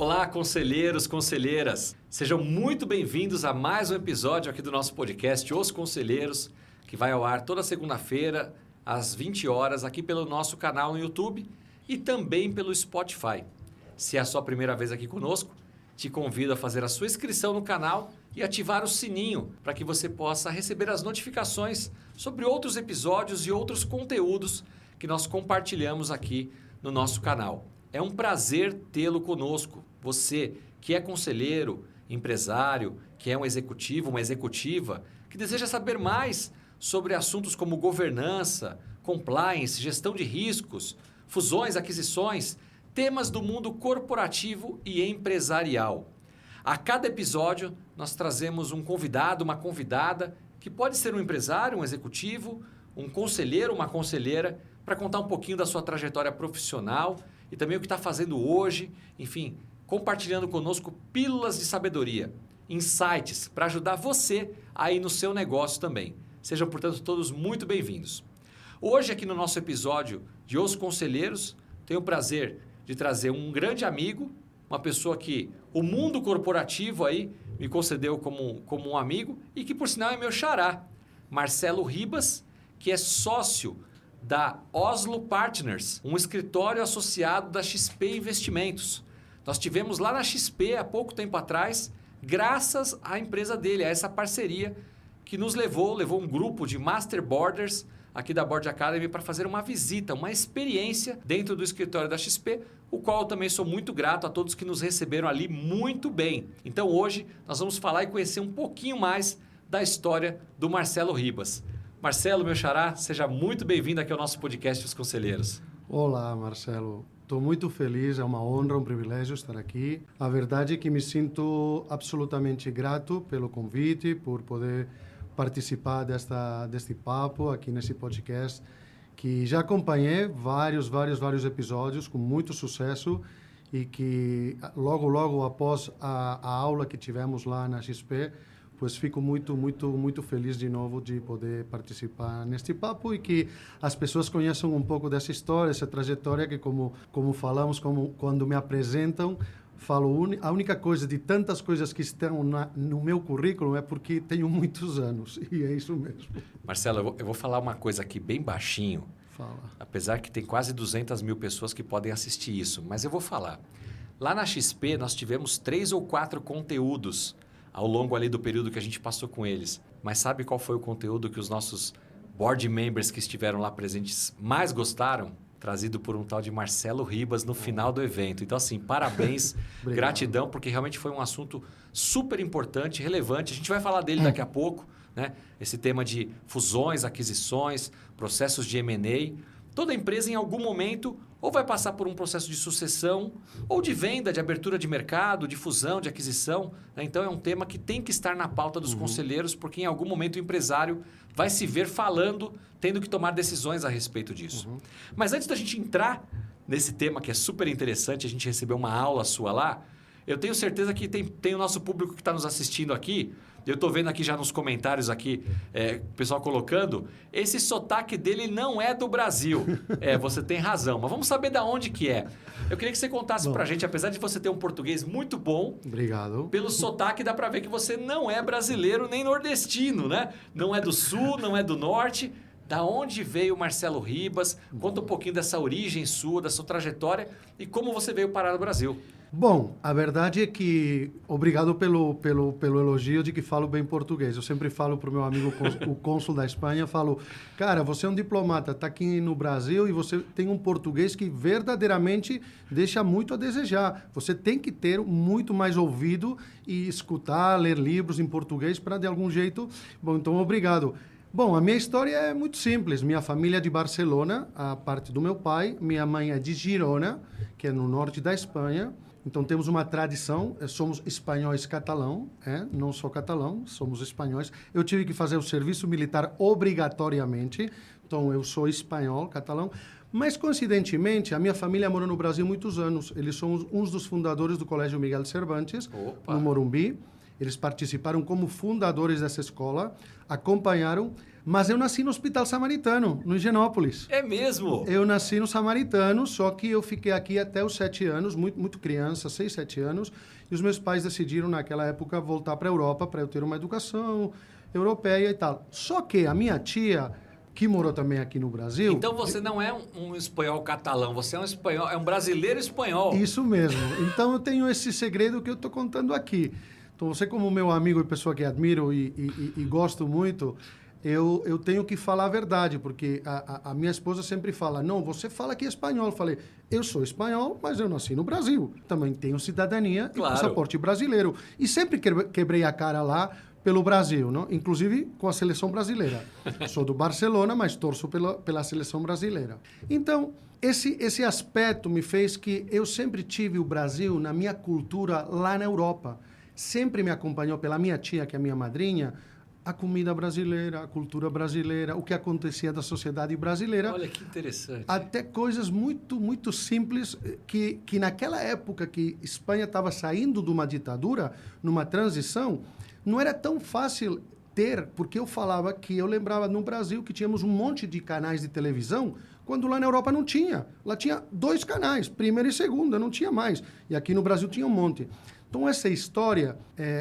Olá, conselheiros, conselheiras. Sejam muito bem-vindos a mais um episódio aqui do nosso podcast Os Conselheiros, que vai ao ar toda segunda-feira, às 20 horas, aqui pelo nosso canal no YouTube e também pelo Spotify. Se é a sua primeira vez aqui conosco, te convido a fazer a sua inscrição no canal e ativar o sininho para que você possa receber as notificações sobre outros episódios e outros conteúdos que nós compartilhamos aqui no nosso canal. É um prazer tê-lo conosco. Você que é conselheiro, empresário, que é um executivo, uma executiva, que deseja saber mais sobre assuntos como governança, compliance, gestão de riscos, fusões, aquisições, temas do mundo corporativo e empresarial. A cada episódio, nós trazemos um convidado, uma convidada, que pode ser um empresário, um executivo, um conselheiro, uma conselheira, para contar um pouquinho da sua trajetória profissional e também o que está fazendo hoje, enfim, compartilhando conosco pílulas de sabedoria, insights para ajudar você aí no seu negócio também. Sejam, portanto, todos muito bem-vindos. Hoje, aqui no nosso episódio de Os Conselheiros, tenho o prazer de trazer um grande amigo, uma pessoa que o mundo corporativo aí me concedeu como um amigo e que, por sinal, é meu xará, Marcelo Ribas, que é sócio da Oslo Partners, um escritório associado da XP Investimentos. Nós tivemos lá na XP há pouco tempo atrás, graças à empresa dele, a essa parceria que nos levou um grupo de Master Boarders aqui da Board Academy para fazer uma visita, uma experiência dentro do escritório da XP, o qual eu também sou muito grato a todos que nos receberam ali muito bem. Então hoje nós vamos falar e conhecer um pouquinho mais da história do Marcelo Ribas. Marcelo, meu xará, seja muito bem-vindo aqui ao nosso podcast Os Conselheiros. Olá, Marcelo. Estou muito feliz, é uma honra, um privilégio estar aqui. A verdade é que me sinto absolutamente grato pelo convite, por poder participar deste papo aqui nesse podcast, que já acompanhei vários episódios com muito sucesso e que logo após a aula que tivemos lá na XP, pois fico muito feliz de novo de poder participar neste papo e que as pessoas conheçam um pouco dessa história, essa trajetória que, como falamos, quando me apresentam, falo a única coisa de tantas coisas que estão no meu currículo é porque tenho muitos anos, e é isso mesmo. Marcelo, eu vou falar uma coisa aqui bem baixinho, Fala. Apesar que tem quase 200 mil pessoas que podem assistir isso, mas eu vou falar. Lá na XP nós tivemos 3 ou 4 conteúdos ao longo ali do período que a gente passou com eles. Mas sabe qual foi o conteúdo que os nossos board members que estiveram lá presentes mais gostaram? Trazido por um tal de Marcelo Ribas no final do evento. Então, assim, parabéns, gratidão, porque realmente foi um assunto super importante, relevante. A gente vai falar dele daqui a pouco, né? Esse tema de fusões, aquisições, processos de M&A. Toda empresa, em algum momento, ou vai passar por um processo de sucessão, ou de venda, de abertura de mercado, de fusão, de aquisição. Né? Então, é um tema que tem que estar na pauta dos conselheiros, porque em algum momento o empresário vai se ver falando, tendo que tomar decisões a respeito disso. Mas antes da gente entrar nesse tema, que é super interessante, a gente recebeu uma aula sua lá, eu tenho certeza que tem o nosso público que está nos assistindo aqui. Eu estou vendo aqui já nos comentários aqui, o pessoal colocando, esse sotaque dele não é do Brasil. Você tem razão, mas vamos saber de onde que é. Eu queria que você contasse para a gente, apesar de você ter um português muito bom, Obrigado. Pelo sotaque dá para ver que você não é brasileiro nem nordestino, né? Não é do sul, não é do norte. Da onde veio o Marcelo Ribas? Conta um pouquinho dessa origem sua, da sua trajetória e como você veio parar no Brasil. Bom, a verdade é que, obrigado pelo elogio de que falo bem português. Eu sempre falo para o meu amigo, o cônsul da Espanha, falo, cara, você é um diplomata, está aqui no Brasil e você tem um português que verdadeiramente deixa muito a desejar. Você tem que ter muito mais ouvido e escutar, ler livros em português para, de algum jeito... Bom, então, obrigado. Bom, a minha história é muito simples. Minha família é de Barcelona, a parte do meu pai. Minha mãe é de Girona, que é no norte da Espanha. Então, temos uma tradição, somos espanhóis catalão, não sou catalão, somos espanhóis. Eu tive que fazer o serviço militar obrigatoriamente, então eu sou espanhol, catalão. Mas, coincidentemente, a minha família morou no Brasil muitos anos. Eles são uns dos fundadores do Colégio Miguel Cervantes, no Morumbi. Eles participaram como fundadores dessa escola, acompanharam, mas eu nasci no Hospital Samaritano, no Higienópolis. É mesmo? Eu nasci no Samaritano, só que eu fiquei aqui até os 7 anos, muito criança, 6, 7 anos, e os meus pais decidiram, naquela época, voltar para a Europa para eu ter uma educação europeia e tal. Só que a minha tia, que morou também aqui no Brasil... Então você não é um espanhol catalão, você é um espanhol, é um brasileiro espanhol. Isso mesmo. Então eu tenho esse segredo que eu estou contando aqui. Então você, como meu amigo e pessoa que admiro e gosto muito, eu tenho que falar a verdade, porque a minha esposa sempre fala, não, você fala que é espanhol. Eu falei, eu sou espanhol, mas eu nasci no Brasil. Também tenho cidadania e passaporte brasileiro. E sempre quebrei a cara lá pelo Brasil, não? Inclusive com a seleção brasileira. Sou do Barcelona, mas torço pela seleção brasileira. Então, esse aspecto me fez que eu sempre tive o Brasil na minha cultura lá na Europa. Sempre me acompanhou pela minha tia, que é minha madrinha, a comida brasileira, a cultura brasileira, o que acontecia da sociedade brasileira. Olha que interessante. Até coisas muito simples que naquela época que Espanha estava saindo de uma ditadura, numa transição, não era tão fácil ter, porque eu falava que eu lembrava no Brasil que tínhamos um monte de canais de televisão, quando lá na Europa não tinha. Lá tinha 2 canais, primeira e segunda, não tinha mais. E aqui no Brasil tinha um monte. Então, essa história,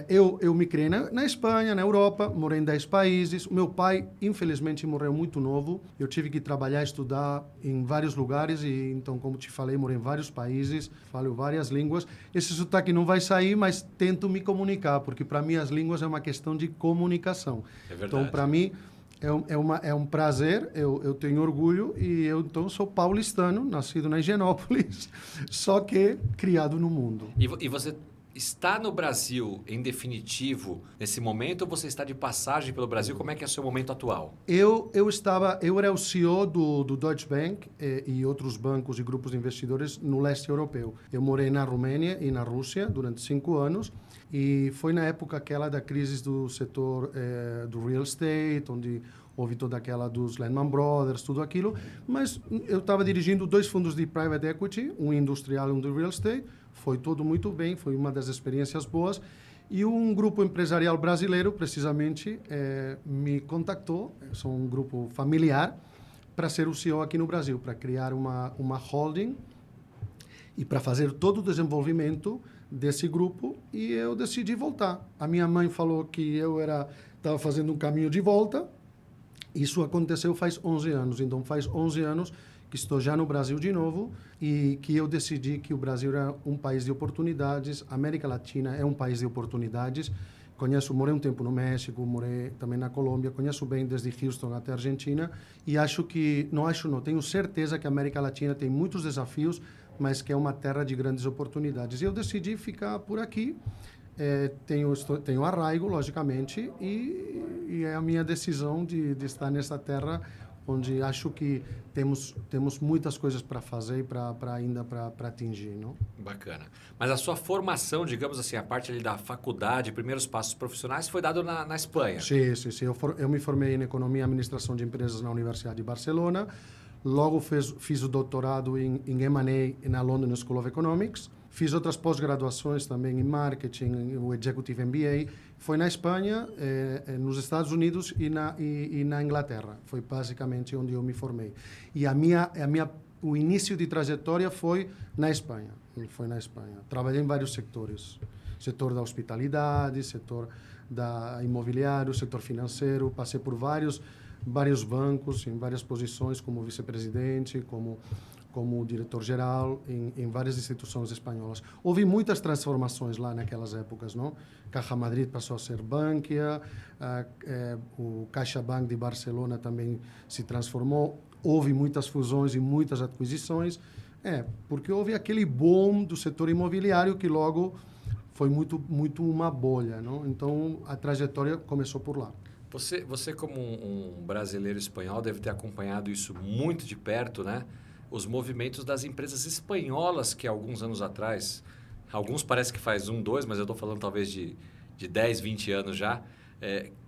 eu me criei na Espanha, na Europa, morei em 10 países. O meu pai, infelizmente, morreu muito novo. Eu tive que trabalhar, estudar em vários lugares. E então, como te falei, morei em vários países, falo várias línguas. Esse sotaque não vai sair, mas tento me comunicar, porque para mim as línguas é uma questão de comunicação. É verdade. Então, para mim, é um prazer, eu tenho orgulho e eu então sou paulistano, nascido na Higienópolis, só que criado no mundo. E você está no Brasil, em definitivo, nesse momento, ou você está de passagem pelo Brasil? Como é que é o seu momento atual? Eu era o CEO do Deutsche Bank e outros bancos e grupos de investidores no leste europeu. Eu morei na Romênia e na Rússia durante 5 anos e foi na época aquela da crise do setor do real estate, onde houve toda aquela dos Lehman Brothers, tudo aquilo, mas eu estava dirigindo 2 fundos de private equity, um industrial e um de real estate. Foi tudo muito bem, foi uma das experiências boas. E um grupo empresarial brasileiro, precisamente, me contactou, sou um grupo familiar, para ser o CEO aqui no Brasil, para criar uma holding e para fazer todo o desenvolvimento desse grupo. E eu decidi voltar. A minha mãe falou que eu estava fazendo um caminho de volta. Isso aconteceu faz 11 anos. Então, faz 11 anos que estou já no Brasil de novo e que eu decidi que o Brasil era um país de oportunidades, a América Latina é um país de oportunidades. Morei um tempo no México, morei também na Colômbia, conheço bem desde Houston até a Argentina e tenho certeza que a América Latina tem muitos desafios, mas que é uma terra de grandes oportunidades. E eu decidi ficar por aqui, tenho arraigo, logicamente, e é a minha decisão de estar nessa terra onde acho que temos muitas coisas para fazer e para atingir, não? Bacana. Mas a sua formação, digamos assim, a parte ali da faculdade, primeiros passos profissionais, foi dado na Espanha? Sim. Eu me formei em Economia e Administração de Empresas na Universidade de Barcelona. Logo fiz o doutorado em M&A na London School of Economics. Fiz outras pós-graduações também em Marketing, o Executive MBA. Foi na Espanha, nos Estados Unidos e na Inglaterra. Foi basicamente onde eu me formei. E o início de trajetória foi na Espanha. Trabalhei em vários setores. Setor da hospitalidade, setor da imobiliário, setor financeiro. Passei por vários bancos, em várias posições, como vice-presidente, como diretor-geral em várias instituições espanholas. Houve muitas transformações lá naquelas épocas, não? Caja Madrid passou a ser Bankia, o CaixaBank de Barcelona também se transformou. Houve muitas fusões e muitas aquisições, porque houve aquele boom do setor imobiliário que logo foi muito uma bolha, não? Então, a trajetória começou por lá. Você como um brasileiro espanhol, deve ter acompanhado isso muito de perto, né? Os movimentos das empresas espanholas que alguns anos atrás, alguns parece que faz 1, 2, mas eu estou falando talvez de 10, 20 anos já,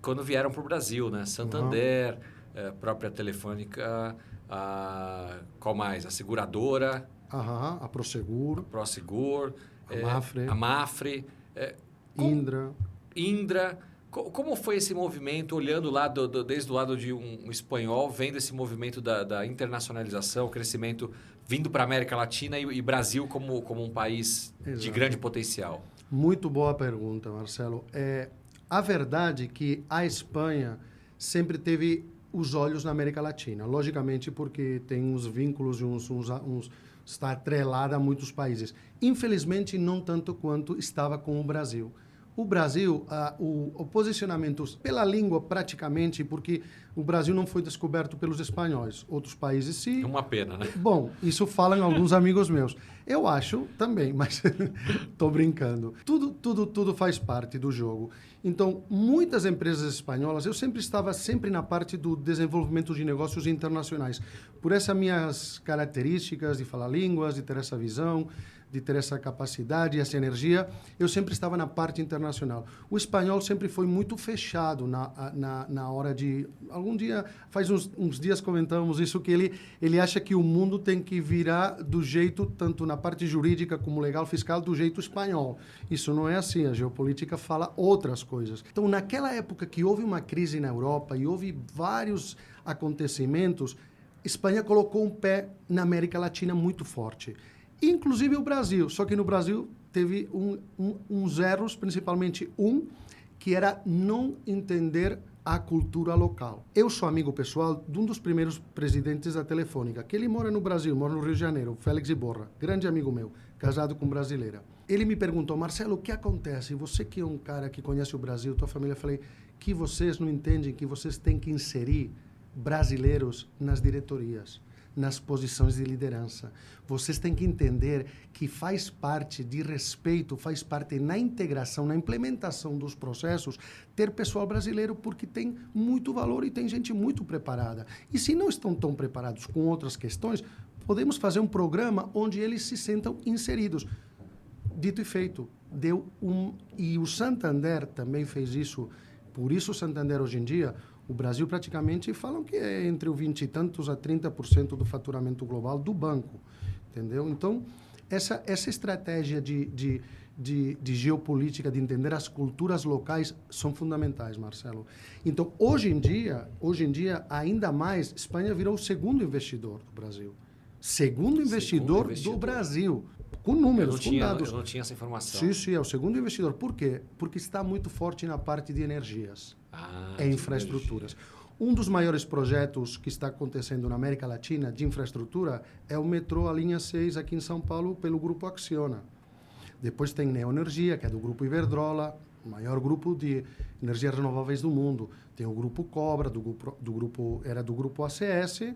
quando vieram para o Brasil, né? Santander, própria Telefônica, qual mais? A seguradora. A Prosegur. A Prosegur. A Mafre. A Mafre. Indra. Indra. Como foi esse movimento, olhando lá desde o lado de um espanhol, vendo esse movimento da internacionalização, o crescimento vindo para a América Latina e Brasil como um país de grande potencial? Muito boa pergunta, Marcelo. A verdade é que a Espanha sempre teve os olhos na América Latina, logicamente porque tem uns vínculos e está atrelada a muitos países. Infelizmente, não tanto quanto estava com o Brasil. O Brasil, o posicionamento pela língua praticamente, porque o Brasil não foi descoberto pelos espanhóis, outros países sim. É uma pena, né? Bom, isso falam alguns amigos meus. Eu acho também, mas estou brincando. Tudo faz parte do jogo. Então, muitas empresas espanholas, eu sempre estava na parte do desenvolvimento de negócios internacionais. Por essas minhas características de falar línguas, de ter essa visão, de ter essa capacidade, essa energia, eu sempre estava na parte internacional. O espanhol sempre foi muito fechado na hora de... Algum dia, faz uns dias comentamos isso, que ele acha que o mundo tem que virar do jeito, tanto na parte jurídica como legal, fiscal, do jeito espanhol. Isso não é assim, a geopolítica fala outras coisas. Então, naquela época que houve uma crise na Europa e houve vários acontecimentos, Espanha colocou um pé na América Latina muito forte. Inclusive o Brasil, só que no Brasil teve uns erros, principalmente que era não entender a cultura local. Eu sou amigo pessoal de um dos primeiros presidentes da Telefônica, que ele mora no Brasil, mora no Rio de Janeiro, Félix Iborra, grande amigo meu, casado com brasileira. Ele me perguntou, Marcelo, o que acontece? Você que é um cara que conhece o Brasil, tua família, eu falei, que vocês não entendem que vocês têm que inserir brasileiros nas diretorias, nas posições de liderança. Vocês têm que entender que faz parte de respeito, faz parte na integração, na implementação dos processos, ter pessoal brasileiro, porque tem muito valor e tem gente muito preparada. E se não estão tão preparados com outras questões, podemos fazer um programa onde eles se sentam inseridos. Dito e feito, e o Santander também fez isso. Por isso o Santander hoje em dia, o Brasil praticamente falam que é entre o 20 e tantos a 30% do faturamento global do banco, entendeu? Então, essa estratégia de geopolítica, de entender as culturas locais, são fundamentais, Marcelo. Então, hoje em dia, ainda mais, Espanha virou o segundo investidor do Brasil. Segundo investidor do Brasil. Com números, com dados. Eu não tinha essa informação. Sim, é o segundo investidor. Por quê? Porque está muito forte na parte de energias e infraestruturas. Um dos maiores projetos que está acontecendo na América Latina de infraestrutura é o metrô, a linha 6, aqui em São Paulo, pelo Grupo Acciona. Depois tem Neoenergia, que é do Grupo Iberdrola, o maior grupo de energias renováveis do mundo. Tem o Grupo Cobra, era do Grupo ACS,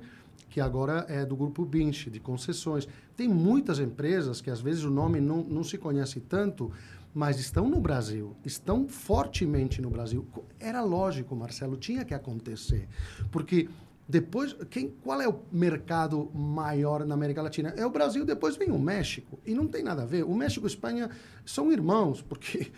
que agora é do Grupo Binche, de concessões. Tem muitas empresas que, às vezes, o nome não se conhece tanto, mas estão no Brasil, estão fortemente no Brasil. Era lógico, Marcelo, tinha que acontecer. Porque depois, qual é o mercado maior na América Latina? É o Brasil, depois vem o México. E não tem nada a ver. O México e a Espanha são irmãos, porque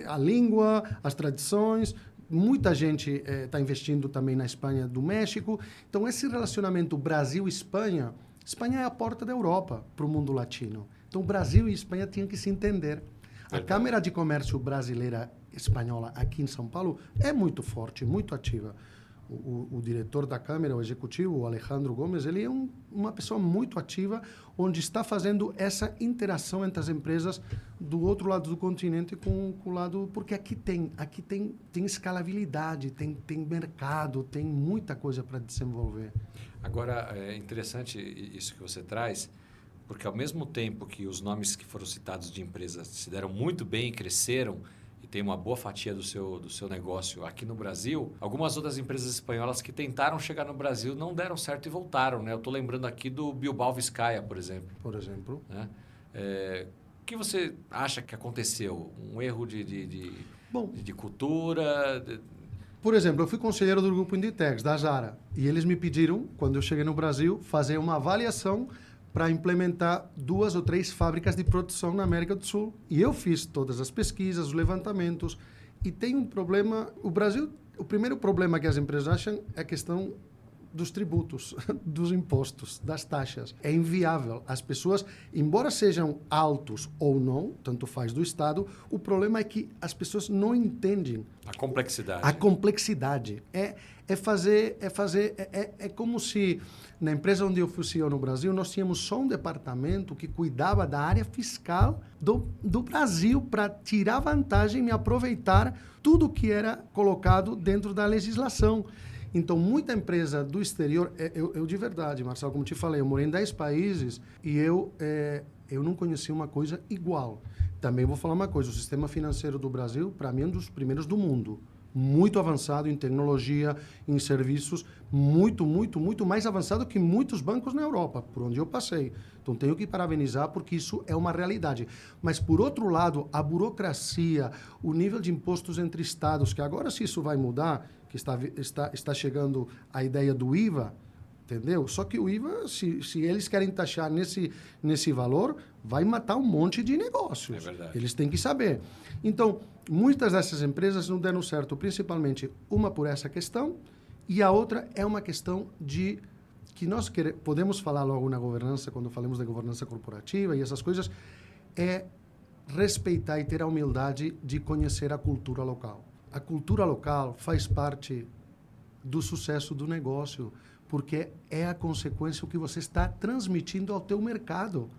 a língua, as tradições... Muita gente está investindo também na Espanha do México. Então, esse relacionamento Brasil-Espanha, Espanha é a porta da Europa para o mundo latino. Então, Brasil e Espanha tinham que se entender. A Câmara de Comércio Brasileira Espanhola aqui em São Paulo é muito forte, muito ativa. O diretor da Câmara, o executivo, o Alejandro Gomes, ele é uma pessoa muito ativa, onde está fazendo essa interação entre as empresas do outro lado do continente com o lado... Porque aqui tem escalabilidade, tem mercado, tem muita coisa para desenvolver. Agora, é interessante isso que você traz, porque ao mesmo tempo que os nomes que foram citados de empresas se deram muito bem e cresceram, tem uma boa fatia do seu negócio aqui no Brasil, algumas outras empresas espanholas que tentaram chegar no Brasil não deram certo e voltaram, né? Eu estou lembrando aqui do Bilbao Vizcaya, por exemplo. Né? O que você acha que aconteceu? Um erro de cultura? Por exemplo, eu fui conselheiro do grupo Inditex, da Zara, e eles me pediram, quando eu cheguei no Brasil, fazer uma avaliação para implementar 2 ou 3 fábricas de produção na América do Sul. E eu fiz todas as pesquisas, os levantamentos. E tem um problema... O Brasil, o primeiro problema que as empresas acham é a questão dos tributos, dos impostos, das taxas. É inviável. As pessoas, embora sejam altos ou não, tanto faz do Estado, o problema é que as pessoas não entendem A complexidade. a complexidade. É como se na empresa onde eu fui CEO no Brasil, nós tínhamos só um departamento que cuidava da área fiscal do Brasil para tirar vantagem e aproveitar tudo que era colocado dentro da legislação. Então, muita empresa do exterior... Eu de verdade, Marcelo, como te falei, eu morei em 10 países e eu não conheci uma coisa igual. Também vou falar uma coisa, o sistema financeiro do Brasil, para mim, é um dos primeiros do mundo. Muito avançado em tecnologia, em serviços, muito mais avançado que muitos bancos na Europa, por onde eu passei. Então, tenho que parabenizar porque isso é uma realidade. Mas, por outro lado, a burocracia, o nível de impostos entre estados, que agora, se isso vai mudar, que está chegando a ideia do IVA, entendeu? Só que o IVA, se eles querem taxar nesse valor, vai matar um monte de negócios. É verdade. Eles têm que saber. Então, muitas dessas empresas não deram certo, principalmente uma por essa questão, e a outra é uma questão de que nós podemos falar logo na governança, quando falamos de governança corporativa e essas coisas, é respeitar e ter a humildade de conhecer a cultura local. A cultura local faz parte do sucesso do negócio, porque é a consequência o que você está transmitindo ao teu mercado.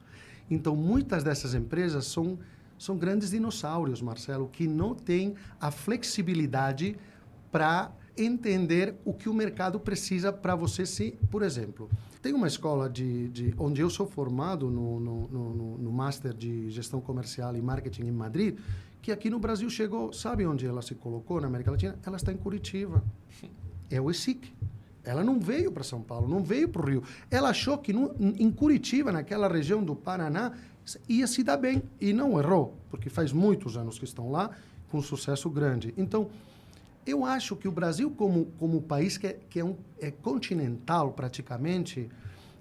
Então, muitas dessas empresas são grandes dinossauros, Marcelo, que não têm a flexibilidade para entender o que o mercado precisa para você se... Por exemplo, tem uma escola onde eu sou formado no Master de Gestão Comercial e Marketing em Madrid, que aqui no Brasil chegou... Sabe onde ela se colocou na América Latina? Ela está em Curitiba. É o ESIC. Ela não veio para São Paulo, não veio para o Rio. Ela achou que em Curitiba, naquela região do Paraná, ia se dar bem. E não errou, porque faz muitos anos que estão lá, com sucesso grande. Então, eu acho que o Brasil, como país que é continental praticamente,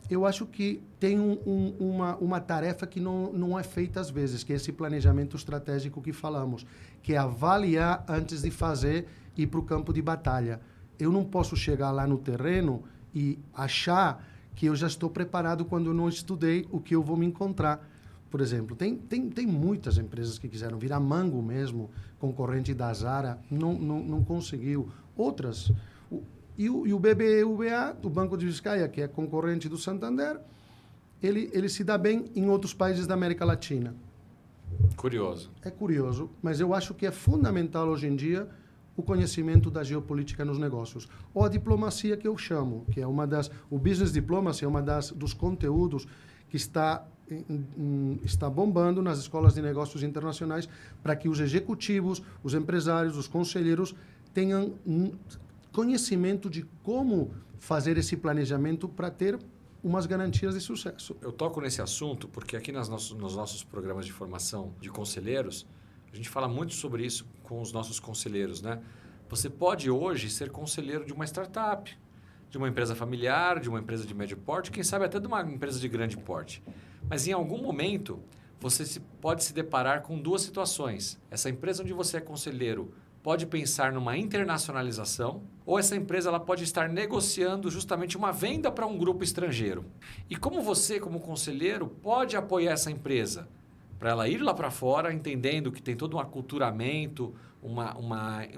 eu acho que tem uma tarefa que não é feita às vezes, que é esse planejamento estratégico que falamos, que é avaliar antes de fazer e ir para o campo de batalha. Eu não posso chegar lá no terreno e achar que eu já estou preparado quando eu não estudei o que eu vou me encontrar. Por exemplo, tem muitas empresas que quiseram vir. A Mango mesmo, concorrente da Zara, não conseguiu. Outras. E o BBVA, do Banco de Vizcaya, que é concorrente do Santander, ele se dá bem em outros países da América Latina. Curioso. É curioso, mas eu acho que é fundamental hoje em dia o conhecimento da geopolítica nos negócios. Ou a diplomacia, que eu chamo, que é o business diplomacy é dos conteúdos que está bombando nas escolas de negócios internacionais para que os executivos, os empresários, os conselheiros tenham conhecimento de como fazer esse planejamento para ter umas garantias de sucesso. Eu toco nesse assunto porque aqui nos nossos programas de formação de conselheiros, a gente fala muito sobre isso com os nossos conselheiros, né? Você pode hoje ser conselheiro de uma startup, de uma empresa familiar, de uma empresa de médio porte, quem sabe até de uma empresa de grande porte. Mas em algum momento você pode se deparar com duas situações. Essa empresa onde você é conselheiro pode pensar numa internacionalização, ou essa empresa ela pode estar negociando justamente uma venda para um grupo estrangeiro. E como você, como conselheiro, pode apoiar essa empresa para ela ir lá para fora, entendendo que tem todo um aculturamento,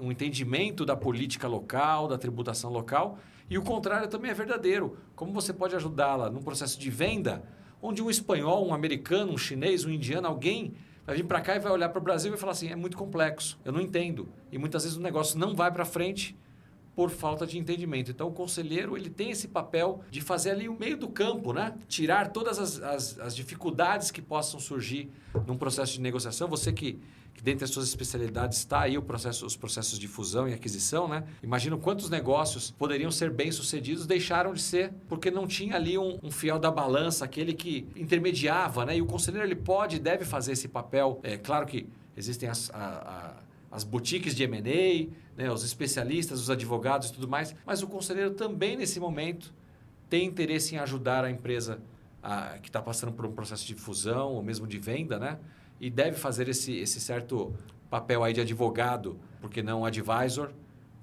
um entendimento da política local, da tributação local, e o contrário também é verdadeiro. Como você pode ajudá-la num processo de venda, onde um espanhol, um americano, um chinês, um indiano, alguém vai vir para cá e vai olhar para o Brasil e vai falar assim, é muito complexo, eu não entendo. E muitas vezes o negócio não vai para frente por falta de entendimento. Então, o conselheiro ele tem esse papel de fazer ali o meio do campo, né? Tirar todas as dificuldades que possam surgir num processo de negociação. Você que dentre as suas especialidades está aí os processos de fusão e aquisição, né? Imagina quantos negócios poderiam ser bem-sucedidos, deixaram de ser, porque não tinha ali um fiel da balança, aquele que intermediava, né? E o conselheiro ele pode e deve fazer esse papel. É claro que existem as boutiques de M&A, né, os especialistas, os advogados e tudo mais, mas o conselheiro também, nesse momento, tem interesse em ajudar a empresa que está passando por um processo de fusão ou mesmo de venda, né? E deve fazer esse certo papel aí de advogado, porque não advisor,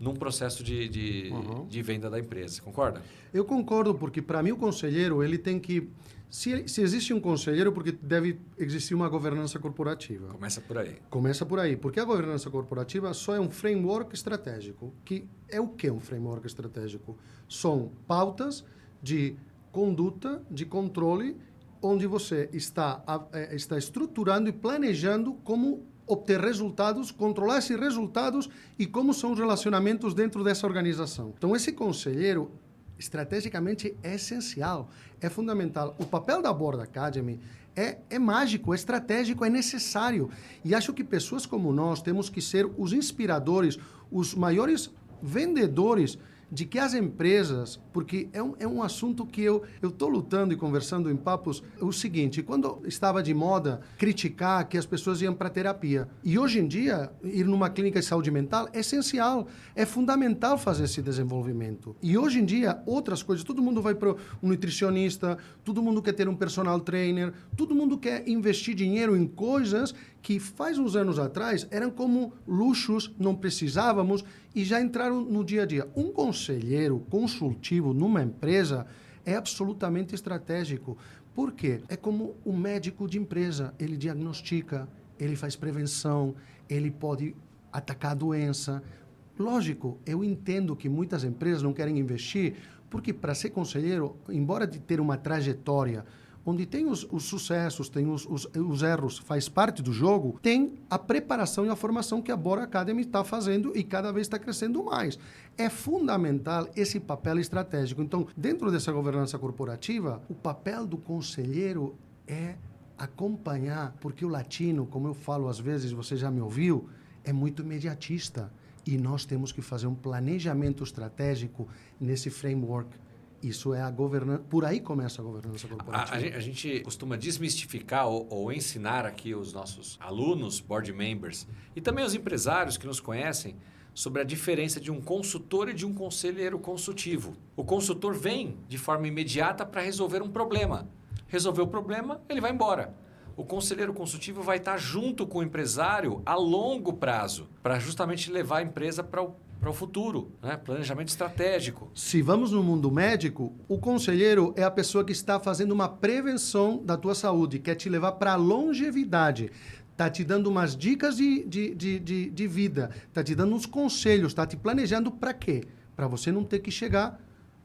num processo de venda da empresa. Concorda? Eu concordo, porque para mim o conselheiro, ele tem que... Se existe um conselheiro, porque deve existir uma governança corporativa. Começa por aí. Começa por aí, porque a governança corporativa só é um framework estratégico. Que é o que um framework estratégico? São pautas de conduta, de controle, onde você está estruturando e planejando como obter resultados, controlar esses resultados e como são os relacionamentos dentro dessa organização. Então, esse conselheiro, estrategicamente, é essencial, é fundamental. O papel da Board Academy é mágico, é estratégico, é necessário. E acho que pessoas como nós temos que ser os inspiradores, os maiores vendedores de que as empresas, porque é um assunto que eu estou lutando e conversando em papos, o seguinte, quando estava de moda criticar que as pessoas iam para terapia, e hoje em dia, ir numa clínica de saúde mental é essencial, é fundamental fazer esse desenvolvimento. E hoje em dia, outras coisas, todo mundo vai para um nutricionista, todo mundo quer ter um personal trainer, todo mundo quer investir dinheiro em coisas que faz uns anos atrás eram como luxos, não precisávamos e já entraram no dia a dia. Um conselheiro consultivo numa empresa é absolutamente estratégico. Por quê? É como um médico de empresa. Ele diagnostica, ele faz prevenção, ele pode atacar a doença. Lógico, eu entendo que muitas empresas não querem investir, porque para ser conselheiro, embora de ter uma trajetória onde tem os sucessos, tem os erros, faz parte do jogo, tem a preparação e a formação que a Board Academy está fazendo e cada vez está crescendo mais. É fundamental esse papel estratégico. Então, dentro dessa governança corporativa, o papel do conselheiro é acompanhar, porque o latino, como eu falo às vezes, você já me ouviu, é muito imediatista. E nós temos que fazer um planejamento estratégico nesse framework. Isso é a governança, por aí começa a governança corporativa. A gente costuma desmistificar ou ensinar aqui os nossos alunos, board members, e também os empresários que nos conhecem, sobre a diferença de um consultor e de um conselheiro consultivo. O consultor vem de forma imediata para resolver um problema. Resolveu o problema, ele vai embora. O conselheiro consultivo vai estar junto com o empresário a longo prazo, para justamente levar a empresa para o futuro, né? Planejamento estratégico. Se vamos no mundo médico, o conselheiro é a pessoa que está fazendo uma prevenção da tua saúde, quer te levar para a longevidade. Está te dando umas dicas de vida, está te dando uns conselhos, está te planejando para quê? Para você não ter que chegar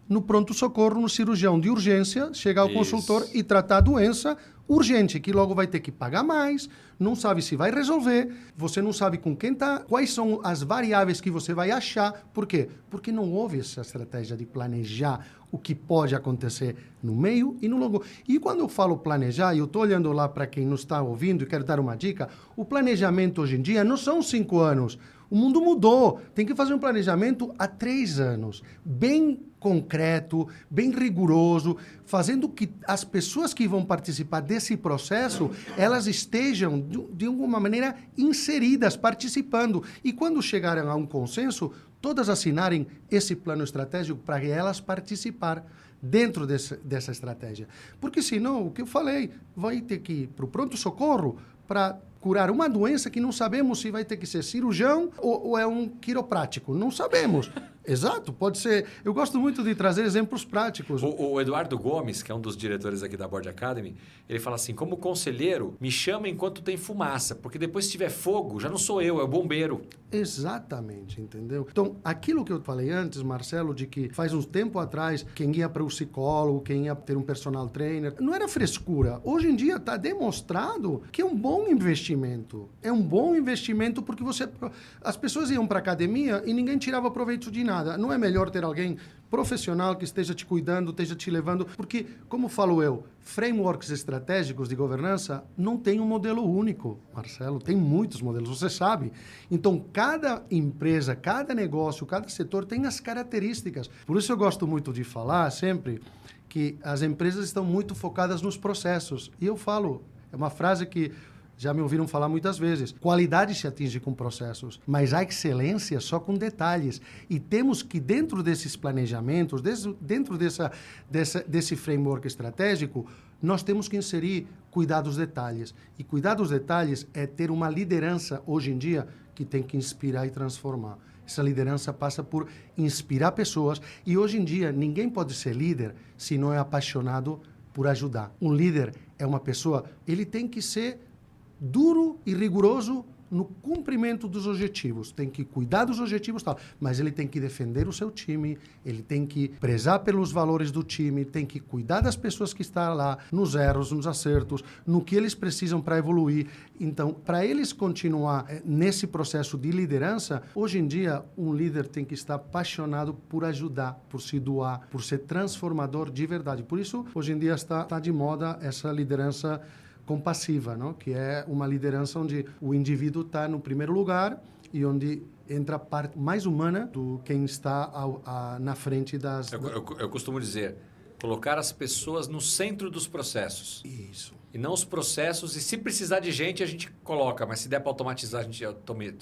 no pronto-socorro, no cirurgião de urgência, chegar ao consultor e tratar a doença urgente, que logo vai ter que pagar mais, não sabe se vai resolver, você não sabe com quem está, quais são as variáveis que você vai achar. Por quê? Porque não houve essa estratégia de planejar o que pode acontecer no meio e no longo. E quando eu falo planejar, e eu estou olhando lá para quem nos está ouvindo e quero dar uma dica, o planejamento hoje em dia não são 5 anos. O mundo mudou. Tem que fazer um planejamento há 3 anos. Bem concreto, bem rigoroso, fazendo que as pessoas que vão participar desse processo, elas estejam, de alguma maneira, inseridas, participando. E quando chegarem a um consenso, todas assinarem esse plano estratégico para elas participar dentro dessa estratégia. Porque senão, o que eu falei, vai ter que ir para o pronto-socorro para curar uma doença que não sabemos se vai ter que ser cirurgião ou é um quiroprático. Não sabemos. Exato, pode ser. Eu gosto muito de trazer exemplos práticos. O Eduardo Gomes, que é um dos diretores aqui da Board Academy, ele fala assim, como conselheiro, me chama enquanto tem fumaça, porque depois se tiver fogo, já não sou eu, é o bombeiro. Exatamente, entendeu? Então, aquilo que eu falei antes, Marcelo, de que faz uns tempo atrás, quem ia para o psicólogo, quem ia ter um personal trainer, não era frescura. Hoje em dia está demonstrado que é um bom investimento. É um bom investimento porque as pessoas iam para a academia e ninguém tirava proveito de nada. Não é melhor ter alguém profissional que esteja te cuidando, esteja te levando, porque, como falo eu, frameworks estratégicos de governança não tem um modelo único, Marcelo, tem muitos modelos, você sabe. Então, cada empresa, cada negócio, cada setor tem as características. Por isso eu gosto muito de falar sempre que as empresas estão muito focadas nos processos. E eu falo, é uma frase que já me ouviram falar muitas vezes. Qualidade se atinge com processos, mas a excelência só com detalhes. E temos que, dentro desses planejamentos, dentro desse framework estratégico, nós temos que inserir cuidar dos detalhes. E cuidar dos detalhes é ter uma liderança, hoje em dia, que tem que inspirar e transformar. Essa liderança passa por inspirar pessoas. E hoje em dia, ninguém pode ser líder se não é apaixonado por ajudar. Um líder é uma pessoa, ele tem que ser duro e rigoroso no cumprimento dos objetivos. Tem que cuidar dos objetivos, tal, mas ele tem que defender o seu time, ele tem que prezar pelos valores do time, tem que cuidar das pessoas que estão lá, nos erros, nos acertos, no que eles precisam para evoluir. Então, para eles continuar nesse processo de liderança, hoje em dia, um líder tem que estar apaixonado por ajudar, por se doar, por ser transformador de verdade. Por isso, hoje em dia está de moda essa liderança compassiva, não? Que é uma liderança onde o indivíduo está no primeiro lugar e onde entra a parte mais humana do quem está na frente das... Eu costumo dizer, colocar as pessoas no centro dos processos. Isso. E não os processos, e se precisar de gente, a gente coloca, mas se der para automatizar, a gente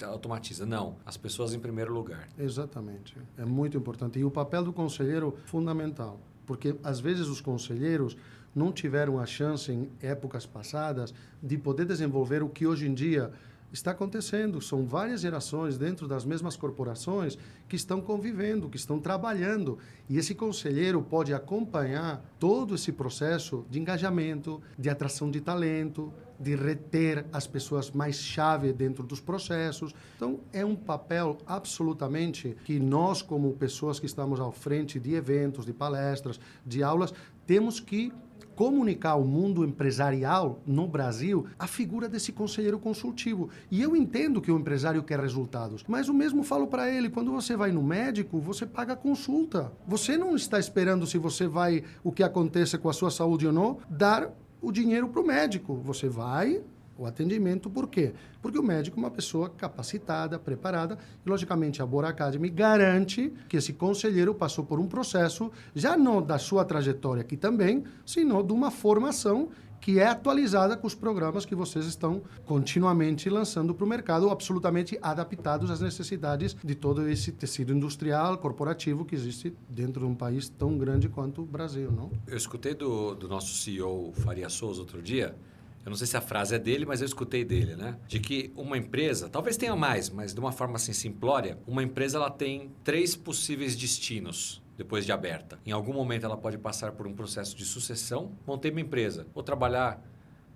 automatiza. Não, as pessoas em primeiro lugar. Exatamente. É muito importante. E o papel do conselheiro é fundamental, porque às vezes os conselheiros não tiveram a chance em épocas passadas de poder desenvolver o que hoje em dia está acontecendo. São várias gerações dentro das mesmas corporações que estão convivendo, que estão trabalhando. E esse conselheiro pode acompanhar todo esse processo de engajamento, de atração de talento, de reter as pessoas mais chave dentro dos processos. Então, é um papel absolutamente que nós, como pessoas que estamos à frente de eventos, de palestras, de aulas, temos que comunicar ao mundo empresarial no Brasil a figura desse conselheiro consultivo. E eu entendo que o empresário quer resultados, mas o mesmo falo para ele, quando você vai no médico, você paga a consulta. Você não está esperando se você vai, o que aconteça com a sua saúde ou não, dar o dinheiro para o médico. Você vai... O atendimento, por quê? Porque o médico é uma pessoa capacitada, preparada, e, logicamente, a Bora Academy garante que esse conselheiro passou por um processo, já não da sua trajetória aqui também, sino de uma formação que é atualizada com os programas que vocês estão continuamente lançando para o mercado, absolutamente adaptados às necessidades de todo esse tecido industrial, corporativo que existe dentro de um país tão grande quanto o Brasil, não? Eu escutei do nosso CEO, Faria Souza, outro dia. Eu não sei se a frase é dele, mas eu escutei dele, né? De que uma empresa, talvez tenha mais, mas de uma forma assim simplória, uma empresa ela tem 3 possíveis destinos depois de aberta. Em algum momento ela pode passar por um processo de sucessão. Montei minha empresa, vou trabalhar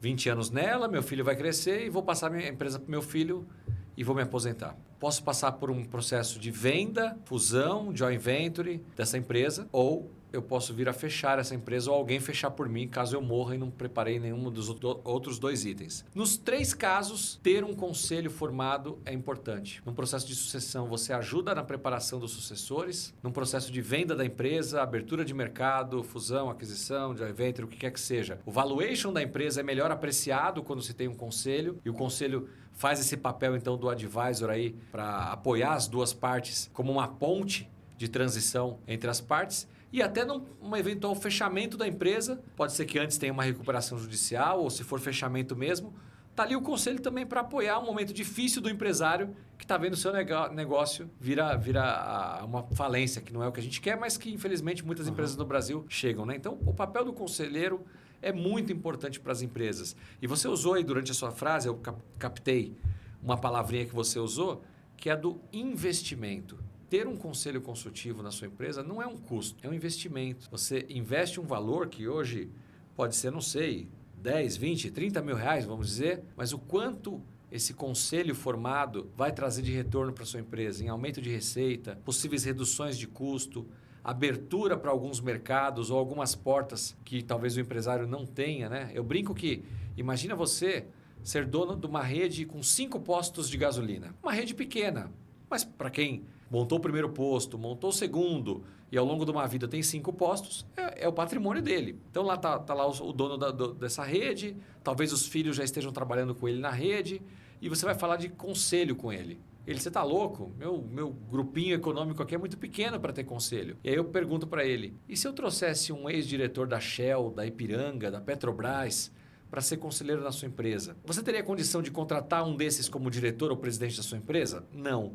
20 anos nela, meu filho vai crescer e vou passar minha empresa para o meu filho e vou me aposentar. Posso passar por um processo de venda, fusão, joint venture dessa empresa, ou eu posso vir a fechar essa empresa ou alguém fechar por mim caso eu morra e não preparei nenhum dos outros 2 itens. Nos 3 casos, ter um conselho formado é importante. Num processo de sucessão, você ajuda na preparação dos sucessores. Num processo de venda da empresa, abertura de mercado, fusão, aquisição, joint venture, o que quer que seja. O valuation da empresa é melhor apreciado quando se tem um conselho e o conselho faz esse papel então do advisor aí para apoiar as 2 partes como uma ponte de transição entre as partes. E até num eventual fechamento da empresa, pode ser que antes tenha uma recuperação judicial ou se for fechamento mesmo, está ali o conselho também para apoiar um momento difícil do empresário que está vendo o seu negócio virar uma falência, que não é o que a gente quer, mas que infelizmente muitas empresas no Brasil chegam, né? Então, o papel do conselheiro é muito importante para as empresas. E você usou aí durante a sua frase, eu captei uma palavrinha que você usou, que é a do investimento. Ter um conselho consultivo na sua empresa não é um custo, é um investimento. Você investe um valor que hoje pode ser, não sei, 10, 20, 30 mil reais, vamos dizer, mas o quanto esse conselho formado vai trazer de retorno para a sua empresa em aumento de receita, possíveis reduções de custo, abertura para alguns mercados ou algumas portas que talvez o empresário não tenha, né? Eu brinco que, imagina você ser dono de uma rede com 5 postos de gasolina. Uma rede pequena, mas para quem montou o primeiro posto, montou o segundo e ao longo de uma vida tem 5 postos, é o patrimônio dele. Então lá está lá o dono dessa rede, talvez os filhos já estejam trabalhando com ele na rede e você vai falar de conselho com ele. Você está louco? Meu grupinho econômico aqui é muito pequeno para ter conselho. E aí eu pergunto para ele, e se eu trouxesse um ex-diretor da Shell, da Ipiranga, da Petrobras, para ser conselheiro na sua empresa? Você teria condição de contratar um desses como diretor ou presidente da sua empresa? Não.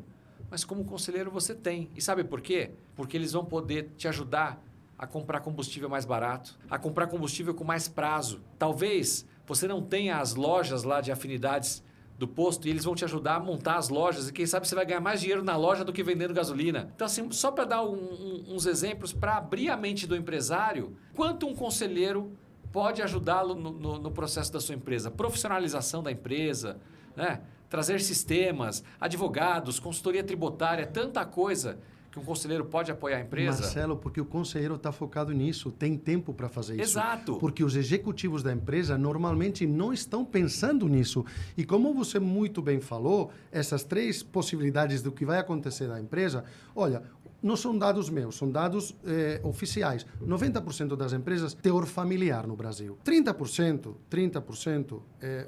Mas como conselheiro você tem. E sabe por quê? Porque eles vão poder te ajudar a comprar combustível mais barato, a comprar combustível com mais prazo. Talvez você não tenha as lojas lá de afinidades do posto e eles vão te ajudar a montar as lojas e quem sabe você vai ganhar mais dinheiro na loja do que vendendo gasolina. Então, assim, só para dar uns exemplos, para abrir a mente do empresário, quanto um conselheiro pode ajudá-lo no processo da sua empresa? Profissionalização da empresa, né? Trazer sistemas, advogados, consultoria tributária, tanta coisa que um conselheiro pode apoiar a empresa. Marcelo, porque o conselheiro está focado nisso, tem tempo para fazer isso. Exato. Porque os executivos da empresa normalmente não estão pensando nisso. E como você muito bem falou, essas 3 possibilidades do que vai acontecer na empresa, olha, não são dados meus, são dados oficiais. 90% das empresas teor familiar no Brasil. 30%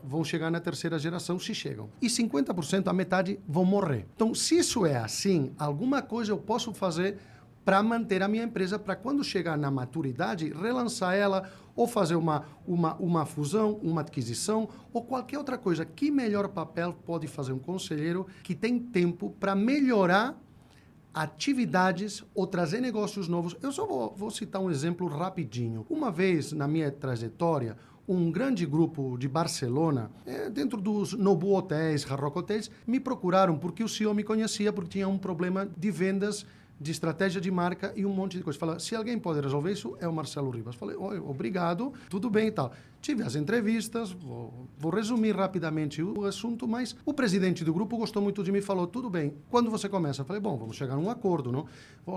vão chegar na terceira geração, se chegam. E 50%, a metade, vão morrer. Então, se isso é assim, alguma coisa eu posso fazer para manter a minha empresa, para quando chegar na maturidade, relançar ela ou fazer uma fusão, uma aquisição ou qualquer outra coisa. Que melhor papel pode fazer um conselheiro que tem tempo para melhorar atividades ou trazer negócios novos? Eu só vou citar um exemplo rapidinho. Uma vez na minha trajetória, um grande grupo de Barcelona, dentro dos Nobu Hotéis, Hard Rock Hotéis, me procuraram porque o CEO me conhecia, porque tinha um problema de vendas, de estratégia de marca e um monte de coisa. Fala, se alguém pode resolver isso, é o Marcelo Ribas. Falei, obrigado, tudo bem e tal. Tive as entrevistas, vou resumir rapidamente o assunto, mas o presidente do grupo gostou muito de mim e falou, tudo bem, quando você começa? Falei, bom, vamos chegar a um acordo, não?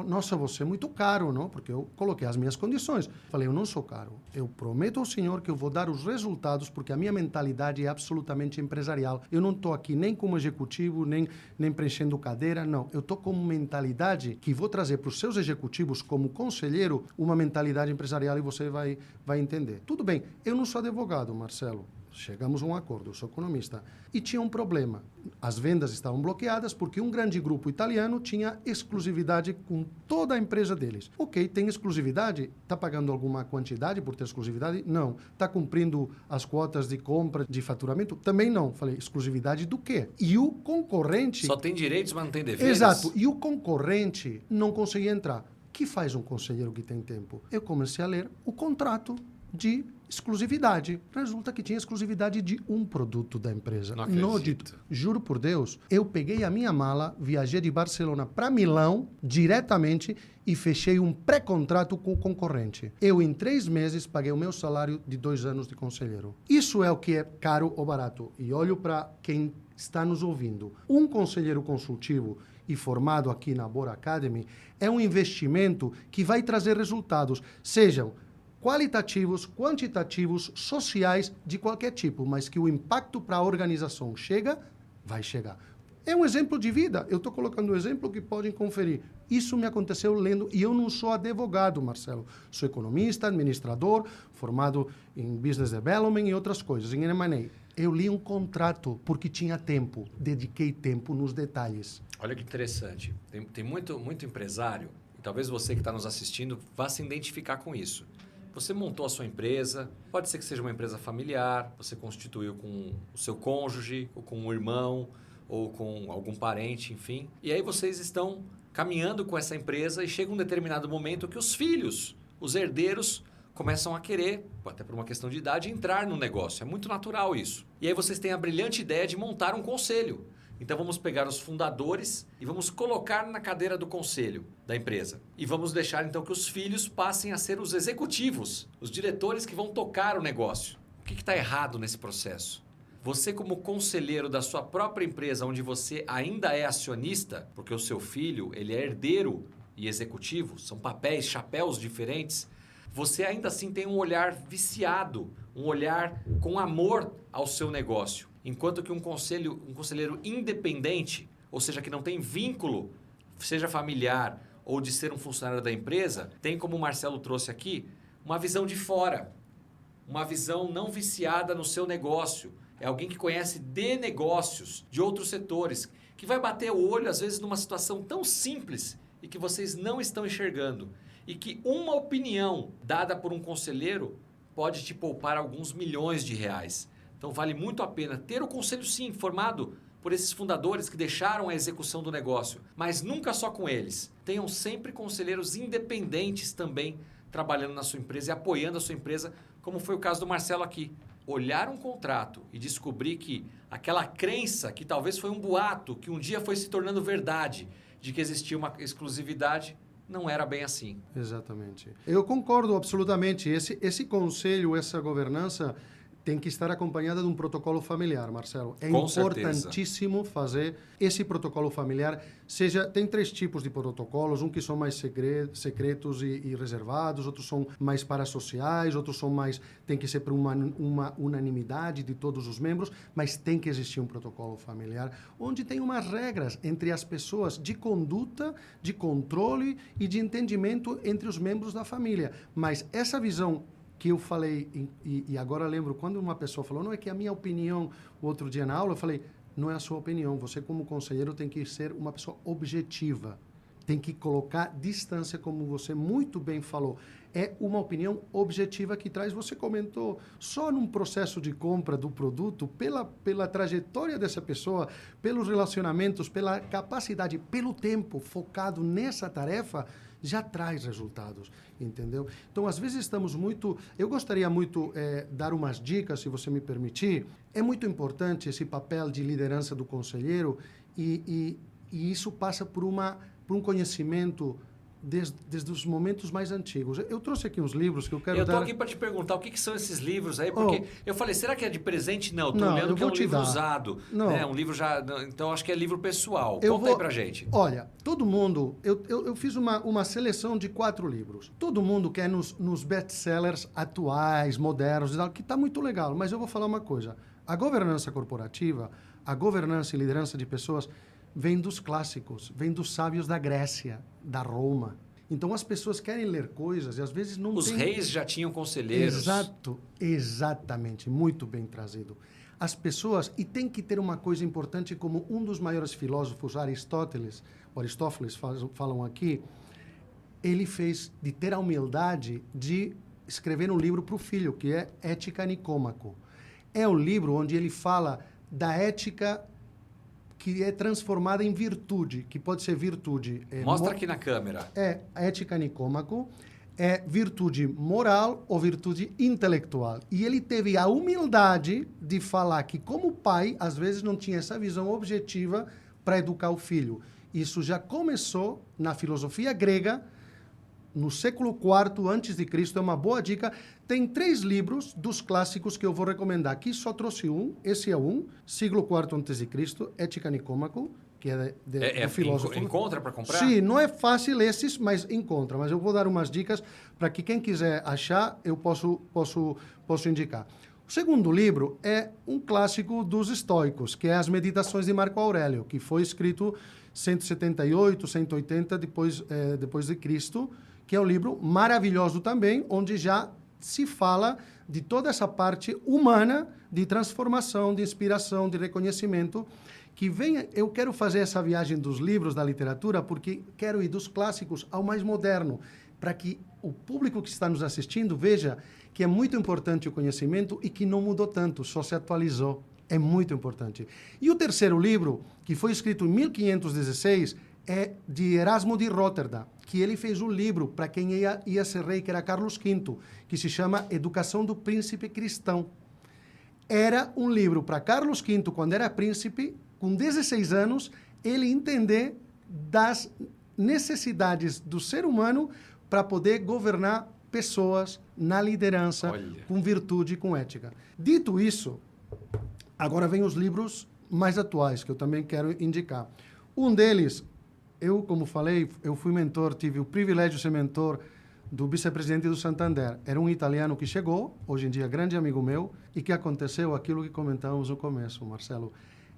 Nossa, você é muito caro, não? Porque eu coloquei as minhas condições. Falei, eu não sou caro. Eu prometo ao senhor que eu vou dar os resultados, porque a minha mentalidade é absolutamente empresarial. Eu não estou aqui nem como executivo, nem preenchendo cadeira, não. Eu estou com mentalidade que vou trazer para os seus executivos, como conselheiro, uma mentalidade empresarial e você vai entender. Tudo bem, eu não sou advogado, Marcelo. Chegamos a um acordo, eu sou economista. E tinha um problema. As vendas estavam bloqueadas porque um grande grupo italiano tinha exclusividade com toda a empresa deles. Ok, tem exclusividade? Está pagando alguma quantidade por ter exclusividade? Não. Está cumprindo as quotas de compra, de faturamento? Também não. Falei, exclusividade do quê? E o concorrente... Só tem direitos, mas não tem deveres? Exato. E o concorrente não conseguia entrar. O que faz um conselheiro que tem tempo? Eu comecei a ler o contrato de exclusividade. Resulta que tinha exclusividade de um produto da empresa. Não acredito. Juro por Deus, eu peguei a minha mala, viajei de Barcelona para Milão diretamente e fechei um pré-contrato com o concorrente. Eu, em 3 meses, paguei o meu salário de 2 anos de conselheiro. Isso é o que é caro ou barato. E olho para quem está nos ouvindo. Um conselheiro consultivo e formado aqui na Bora Academy é um investimento que vai trazer resultados, sejam qualitativos, quantitativos, sociais, de qualquer tipo, mas que o impacto para a organização vai chegar. É um exemplo de vida. Eu estou colocando um exemplo que podem conferir. Isso me aconteceu lendo, e eu não sou advogado, Marcelo. Sou economista, administrador, formado em Business Development e outras coisas, em M&A. Eu li um contrato porque tinha tempo, dediquei tempo nos detalhes. Olha que interessante. Tem muito empresário, e talvez você que está nos assistindo vá se identificar com isso. Você montou a sua empresa, pode ser que seja uma empresa familiar, você constituiu com o seu cônjuge, ou com um irmão, ou com algum parente, enfim. E aí vocês estão caminhando com essa empresa e chega um determinado momento que os filhos, os herdeiros, começam a querer, até por uma questão de idade, entrar no negócio. É muito natural isso. E aí vocês têm a brilhante ideia de montar um conselho. Então vamos pegar os fundadores e vamos colocar na cadeira do conselho da empresa. E vamos deixar então que os filhos passem a ser os executivos, os diretores que vão tocar o negócio. O que está errado nesse processo? Você, como conselheiro da sua própria empresa, onde você ainda é acionista, porque o seu filho ele é herdeiro e executivo, são papéis, chapéus diferentes, você ainda assim tem um olhar viciado, um olhar com amor ao seu negócio. Enquanto que um conselheiro independente, ou seja, que não tem vínculo, seja familiar ou de ser um funcionário da empresa, tem, como o Marcelo trouxe aqui, uma visão de fora, uma visão não viciada no seu negócio. É alguém que conhece de negócios, de outros setores, que vai bater o olho, às vezes, numa situação tão simples e que vocês não estão enxergando. E que uma opinião dada por um conselheiro pode te poupar alguns milhões de reais. Então vale muito a pena ter o conselho, sim, formado por esses fundadores que deixaram a execução do negócio, mas nunca só com eles. Tenham sempre conselheiros independentes também trabalhando na sua empresa e apoiando a sua empresa, como foi o caso do Marcelo aqui. olhar um contrato e descobrir que aquela crença, que talvez foi um boato, que um dia foi se tornando verdade, de que existia uma exclusividade, não era bem assim. Exatamente. Eu concordo absolutamente. Esse conselho, essa governança tem que estar acompanhada de um protocolo familiar, Marcelo. É Com importantíssimo fazer esse protocolo familiar. Tem 3 tipos de protocolos, um que são mais secretos e reservados, outros são mais parasociais, outros são mais... Tem que ser por uma unanimidade de todos os membros, mas tem que existir um protocolo familiar, onde tem umas regras entre as pessoas de conduta, de controle e de entendimento entre os membros da família. Mas essa visão que eu falei, e agora lembro, quando uma pessoa falou, não, é que a minha opinião, o outro dia na aula, eu falei, não é a sua opinião, você como conselheiro tem que ser uma pessoa objetiva, tem que colocar distância, como você muito bem falou, é uma opinião objetiva que traz, você comentou, só num processo de compra do produto, pela trajetória dessa pessoa, pelos relacionamentos, pela capacidade, pelo tempo focado nessa tarefa, já traz resultados, entendeu? Então, às vezes estamos muito... Eu gostaria muito dar umas dicas, se você me permitir. É muito importante esse papel de liderança do conselheiro e isso passa por um conhecimento desde os momentos mais antigos. Eu trouxe aqui uns livros que eu quero dar... Eu estou aqui para te perguntar o que são esses livros aí, porque eu falei, será que é de presente? Não, estou olhando que é um livro usado. Não. Né? Um livro já... Então, acho que é livro pessoal. Conta aí para gente. Olha, todo mundo... Eu fiz uma seleção de 4 livros. Todo mundo quer nos best-sellers atuais, modernos, que está muito legal, mas eu vou falar uma coisa. A governança corporativa, a governança e liderança de pessoas... vem dos clássicos, vem dos sábios da Grécia, da Roma. Então, as pessoas querem ler coisas e às vezes não Os reis já tinham conselheiros. Exatamente, muito bem trazido. As pessoas, e tem que ter uma coisa importante, como um dos maiores filósofos, Aristóteles falam aqui, ele fez de ter a humildade de escrever um livro para o filho, que é Ética Nicômaco. É um livro onde ele fala da ética que é transformada em virtude, que pode ser virtude... Mostra aqui na câmera. A ética Nicômaco é virtude moral ou virtude intelectual. E ele teve a humildade de falar que, como pai, às vezes não tinha essa visão objetiva para educar o filho. Isso já começou na filosofia grega, no século IV a.C., é uma boa dica. Tem 3 livros dos clássicos que eu vou recomendar. Aqui só trouxe um, esse é um, século IV a.C., Ética Nicômaco, que é do filósofo. Encontra para comprar? Sim, não é fácil esses, mas encontra. Mas eu vou dar umas dicas para que quem quiser achar, eu posso indicar. O segundo livro é um clássico dos estoicos, que é As Meditações de Marco Aurélio, que foi escrito 178, 180 depois de Cristo, que é um livro maravilhoso também, onde já se fala de toda essa parte humana de transformação, de inspiração, de reconhecimento, que vem... Eu quero fazer essa viagem dos livros, da literatura, porque quero ir dos clássicos ao mais moderno, para que o público que está nos assistindo veja que é muito importante o conhecimento e que não mudou tanto, só se atualizou. É muito importante. E o terceiro livro, que foi escrito em 1516, é de Erasmo de Roterdã, que ele fez um livro para quem ia ser rei, que era Carlos V, que se chama Educação do Príncipe Cristão. Era um livro para Carlos V, quando era príncipe, com 16 anos, ele entender das necessidades do ser humano para poder governar pessoas na liderança, com virtude e com ética. Dito isso, agora vem os livros mais atuais, que eu também quero indicar. Um deles... Eu, como falei, eu fui mentor, tive o privilégio de ser mentor do vice-presidente do Santander. Era um italiano que chegou, hoje em dia grande amigo meu, e que aconteceu aquilo que comentávamos no começo, Marcelo.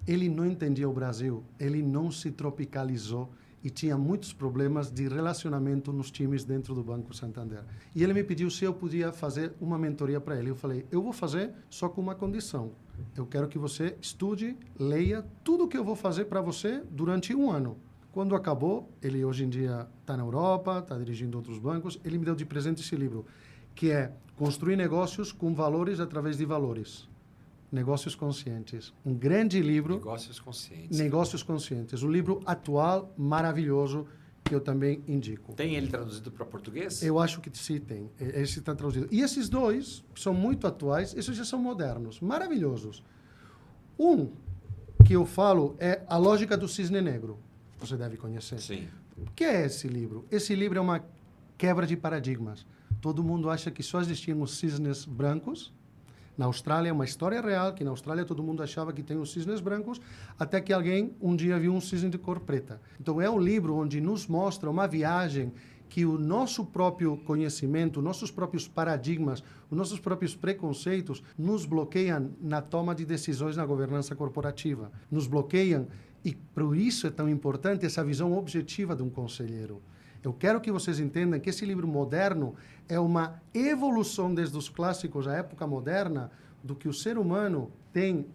Ele não entendia o Brasil, ele não se tropicalizou e tinha muitos problemas de relacionamento nos times dentro do Banco Santander. E ele me pediu se eu podia fazer uma mentoria para ele. Eu falei, eu vou fazer só com uma condição. Eu quero que você estude, leia tudo o que eu vou fazer para você durante 1 ano. Quando acabou, ele hoje em dia está na Europa, está dirigindo outros bancos, ele me deu de presente esse livro, que é Construir Negócios com Valores através de Valores. Negócios Conscientes. Um grande livro. Negócios Conscientes. Negócios Conscientes. Um livro atual, maravilhoso, que eu também indico. Tem ele traduzido para português? Eu acho que sim, tem. Esse está traduzido. E esses dois são muito atuais, esses já são modernos, maravilhosos. Um que eu falo é A Lógica do Cisne Negro. Você deve conhecer. Sim. O que é esse livro? Esse livro é uma quebra de paradigmas. Todo mundo acha que só existiam os cisnes brancos. Na Austrália, é uma história real, que na Austrália todo mundo achava que tem os cisnes brancos, até que alguém um dia viu um cisne de cor preta. Então, é um livro onde nos mostra uma viagem que o nosso próprio conhecimento, nossos próprios paradigmas, os nossos próprios preconceitos nos bloqueiam na toma de decisões na governança corporativa. Nos bloqueiam e, por isso, é tão importante essa visão objetiva de um conselheiro. Eu quero que vocês entendam que esse livro moderno é uma evolução desde os clássicos à época moderna do que o ser humano tem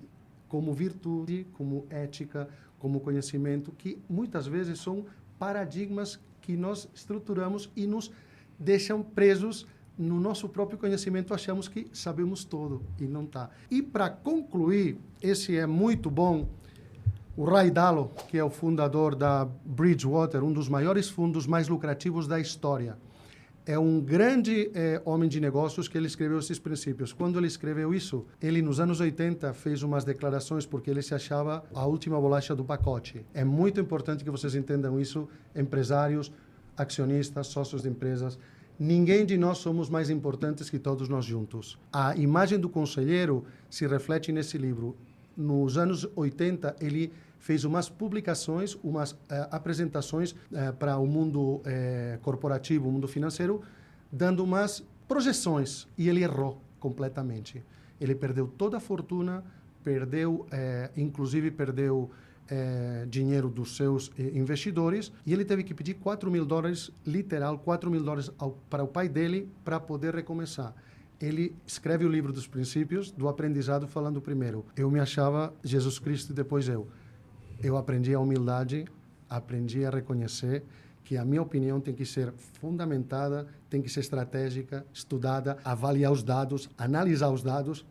como virtude, como ética, como conhecimento, que muitas vezes são paradigmas que nós estruturamos e nos deixam presos no nosso próprio conhecimento. Achamos que sabemos tudo e não está. E para concluir, esse é muito bom. O Ray Dalio, que é o fundador da Bridgewater, um dos maiores fundos mais lucrativos da história, é um grande homem de negócios que ele escreveu esses princípios. Quando ele escreveu isso, ele nos anos 80 fez umas declarações porque ele se achava a última bolacha do pacote. É muito importante que vocês entendam isso, empresários, acionistas, sócios de empresas. Ninguém de nós somos mais importantes que todos nós juntos. A imagem do conselheiro se reflete nesse livro. Nos anos 80, ele fez umas publicações, umas apresentações para o mundo corporativo, o mundo financeiro, dando umas projeções. E ele errou completamente. Ele perdeu toda a fortuna, inclusive perdeu dinheiro dos seus investidores, e ele teve que pedir $4.000, literal, $4.000 para o pai dele, para poder recomeçar. Ele escreve o livro dos princípios do aprendizado, falando primeiro, eu me achava Jesus Cristo e depois eu aprendi a humildade, aprendi a reconhecer que a minha opinião tem que ser fundamentada, tem que ser estratégica, estudada, avaliar os dados, analisar os dados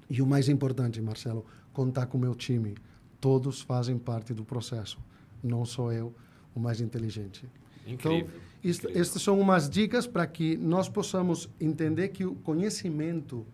e o mais importante, Marcelo, contar com o meu time. Todos fazem parte do processo, não sou eu o mais inteligente. Incrível. Então, estas são umas dicas para que nós possamos entender que o conhecimento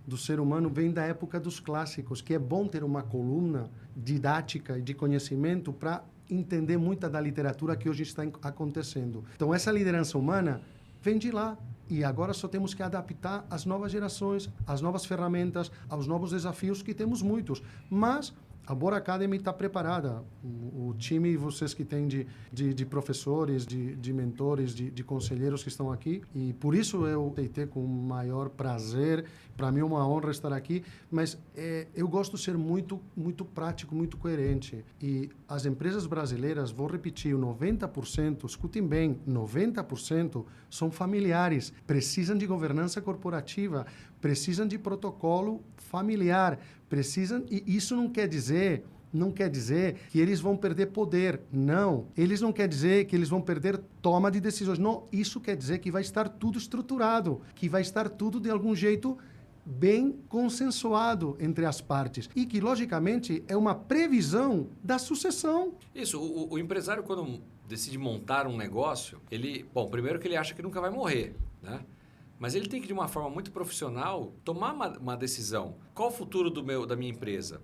do ser humano vem da época dos clássicos, que é bom ter uma coluna didática e de conhecimento para entender muita da literatura que hoje está acontecendo. Então, essa liderança humana vem de lá. E agora só temos que adaptar às novas gerações, às novas ferramentas, aos novos desafios, que temos muitos. Mas a Bora Academy está preparada. O time, vocês que têm de professores, de mentores, de conselheiros que estão aqui. E por isso eu aceitei com o maior prazer. Para mim é uma honra estar aqui. Mas eu gosto de ser muito, muito prático, muito coerente. E as empresas brasileiras, vou repetir, 90%, escutem bem, 90% são familiares. Precisam de governança corporativa, precisam de protocolo familiar, precisam, e isso não quer dizer que eles vão perder poder. Não. Eles não quer dizer que eles vão perder toma de decisões. Não. Isso quer dizer que vai estar tudo estruturado, que vai estar tudo de algum jeito bem consensuado entre as partes. E que, logicamente, é uma previsão da sucessão. Isso. O empresário, quando decide montar um negócio, primeiro que ele acha que nunca vai morrer, né? Mas ele tem que, de uma forma muito profissional, tomar uma decisão. Qual o futuro da minha empresa?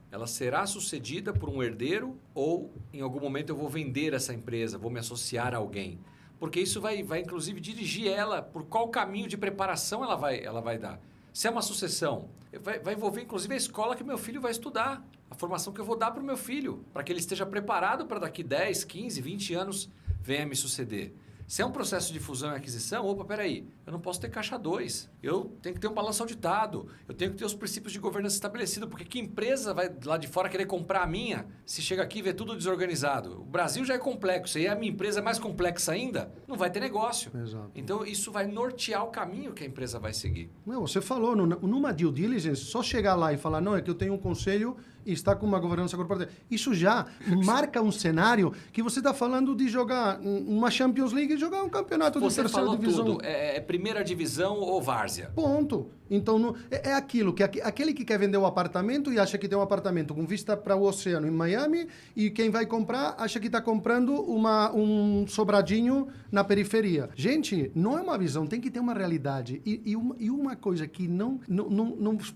Ela será sucedida por um herdeiro ou, em algum momento, eu vou vender essa empresa, vou me associar a alguém? Porque isso vai inclusive, dirigir ela por qual caminho de preparação ela vai dar. Se é uma sucessão, vai envolver, inclusive, a escola que meu filho vai estudar, a formação que eu vou dar para o meu filho, para que ele esteja preparado para daqui 10, 15, 20 anos venha me suceder. Se é um processo de fusão e aquisição, peraí, eu não posso ter caixa 2. Eu tenho que ter um balanço auditado. Eu tenho que ter os princípios de governança estabelecidos. Porque que empresa vai lá de fora querer comprar a minha se chega aqui e vê tudo desorganizado? O Brasil já é complexo. E a minha empresa é mais complexa ainda, não vai ter negócio. Exato. Então, isso vai nortear o caminho que a empresa vai seguir. Não, você falou, numa due diligence, só chegar lá e falar, não, é que eu tenho um conselho e está com uma governança corporativa. Isso já marca um cenário que você está falando de jogar uma Champions League e jogar um campeonato de terceira divisão. Tudo. É primeira divisão ou várzea? Ponto. Então, é aquilo que aquele que quer vender o apartamento e acha que tem um apartamento com vista para o oceano em Miami, e quem vai comprar acha que está comprando um sobradinho na periferia. Gente, não é uma visão, tem que ter uma realidade. E uma coisa que não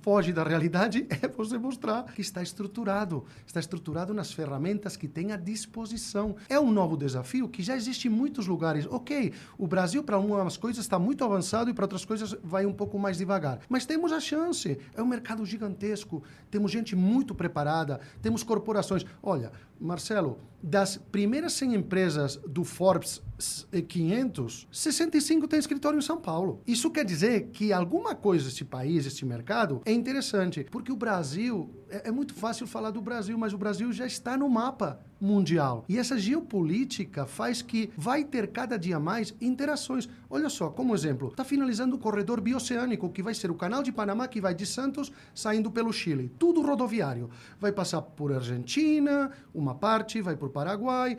foge da realidade é você mostrar que está estruturado. Está estruturado nas ferramentas que tem à disposição. É um novo desafio que já existe em muitos lugares. Ok, o Brasil para algumas coisas está muito avançado e para outras coisas vai um pouco mais devagar. Mas temos a chance. É um mercado gigantesco. Temos gente muito preparada. Temos corporações. Olha, Marcelo, das primeiras 100 empresas do Forbes 500, 65 tem escritório em São Paulo. Isso quer dizer que alguma coisa desse país, esse mercado, é interessante. Porque o Brasil, é muito fácil falar do Brasil, mas o Brasil já está no mapa mundial. E essa geopolítica faz que vai ter cada dia mais interações. Olha só, como exemplo, está finalizando o corredor bioceânico, que vai ser o canal de Panamá, que vai de Santos, saindo pelo Chile. Tudo rodoviário. Vai passar por Argentina, uma parte, vai por Paraguai,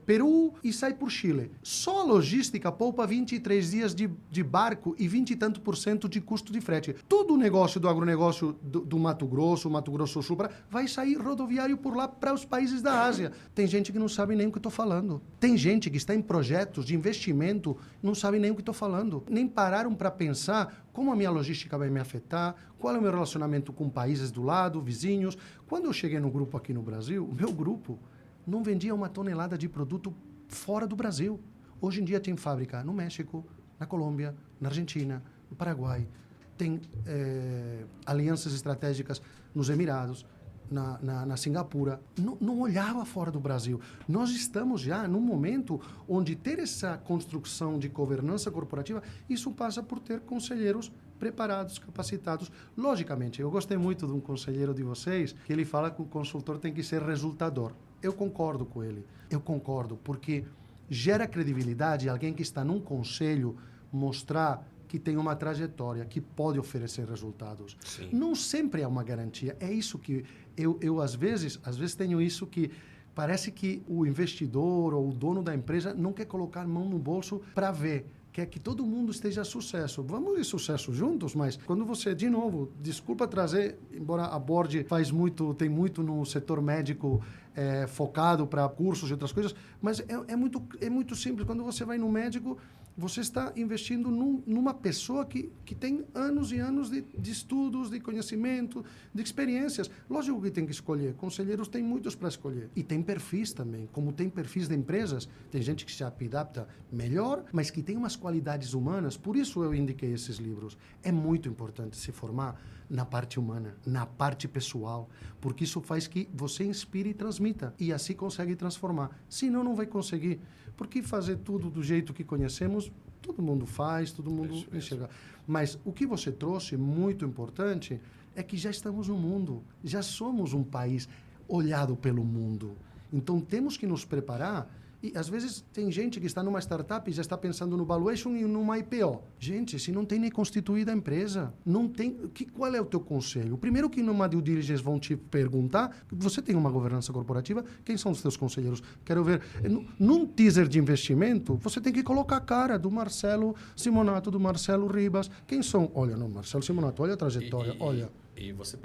Peru e sai por Chile. Só a logística poupa 23 dias de barco e 20 e tanto % de custo de frete. Todo o negócio do agronegócio do Mato Grosso do Sul, vai sair rodoviário por lá para os países da Ásia. Tem gente que não sabe nem o que estou falando. Tem gente que está em projetos de investimento, não sabe nem o que estou falando. Nem pararam para pensar como a minha logística vai me afetar, qual é o meu relacionamento com países do lado, vizinhos. Quando eu cheguei no grupo aqui no Brasil, o meu grupo não vendia uma tonelada de produto fora do Brasil. Hoje em dia tem fábrica no México, na Colômbia, na Argentina, no Paraguai. Tem alianças estratégicas nos Emirados, na Singapura. Não olhava fora do Brasil. Nós estamos já num momento onde ter essa construção de governança corporativa, isso passa por ter conselheiros preparados, capacitados. Logicamente, eu gostei muito de um conselheiro de vocês, que ele fala que o consultor tem que ser resultador. Eu concordo com ele. Eu concordo, porque gera credibilidade alguém que está num conselho mostrar que tem uma trajetória, que pode oferecer resultados. Sim. Não sempre é uma garantia. É isso que eu às vezes tenho isso que parece que o investidor ou o dono da empresa não quer colocar mão no bolso para ver. Quer que todo mundo esteja a sucesso. Vamos de sucesso juntos, mas quando você, de novo, desculpa trazer, embora a Board tem muito no setor médico focado para cursos e outras coisas, mas é muito simples. Quando você vai no médico, você está investindo numa pessoa que tem anos e anos de estudos, de conhecimento, de experiências. Lógico que tem que escolher. Conselheiros tem muitos para escolher. E tem perfis também. Como tem perfis de empresas, tem gente que se adapta melhor, mas que tem umas qualidades humanas. Por isso eu indiquei esses livros. É muito importante se formar na parte humana, na parte pessoal, porque isso faz que você inspire e transmita, e assim consegue transformar. Senão, não vai conseguir. Porque fazer tudo do jeito que conhecemos, todo mundo faz, todo mundo enxerga. Mas o que você trouxe, muito importante, é que já estamos no mundo, já somos um país olhado pelo mundo. Então, temos que nos preparar. E, às vezes, tem gente que está numa startup e já está pensando no valuation e numa IPO. Gente, se não tem nem constituída a empresa, não tem... Qual é o teu conselho? Primeiro que numa due diligence vão te perguntar, você tem uma governança corporativa, quem são os teus conselheiros? Quero ver. Num teaser de investimento, você tem que colocar a cara do Marcelo Simonato, do Marcelo Ribas. Quem são? Olha, não, Marcelo Simonato, olha a trajetória, olha... E você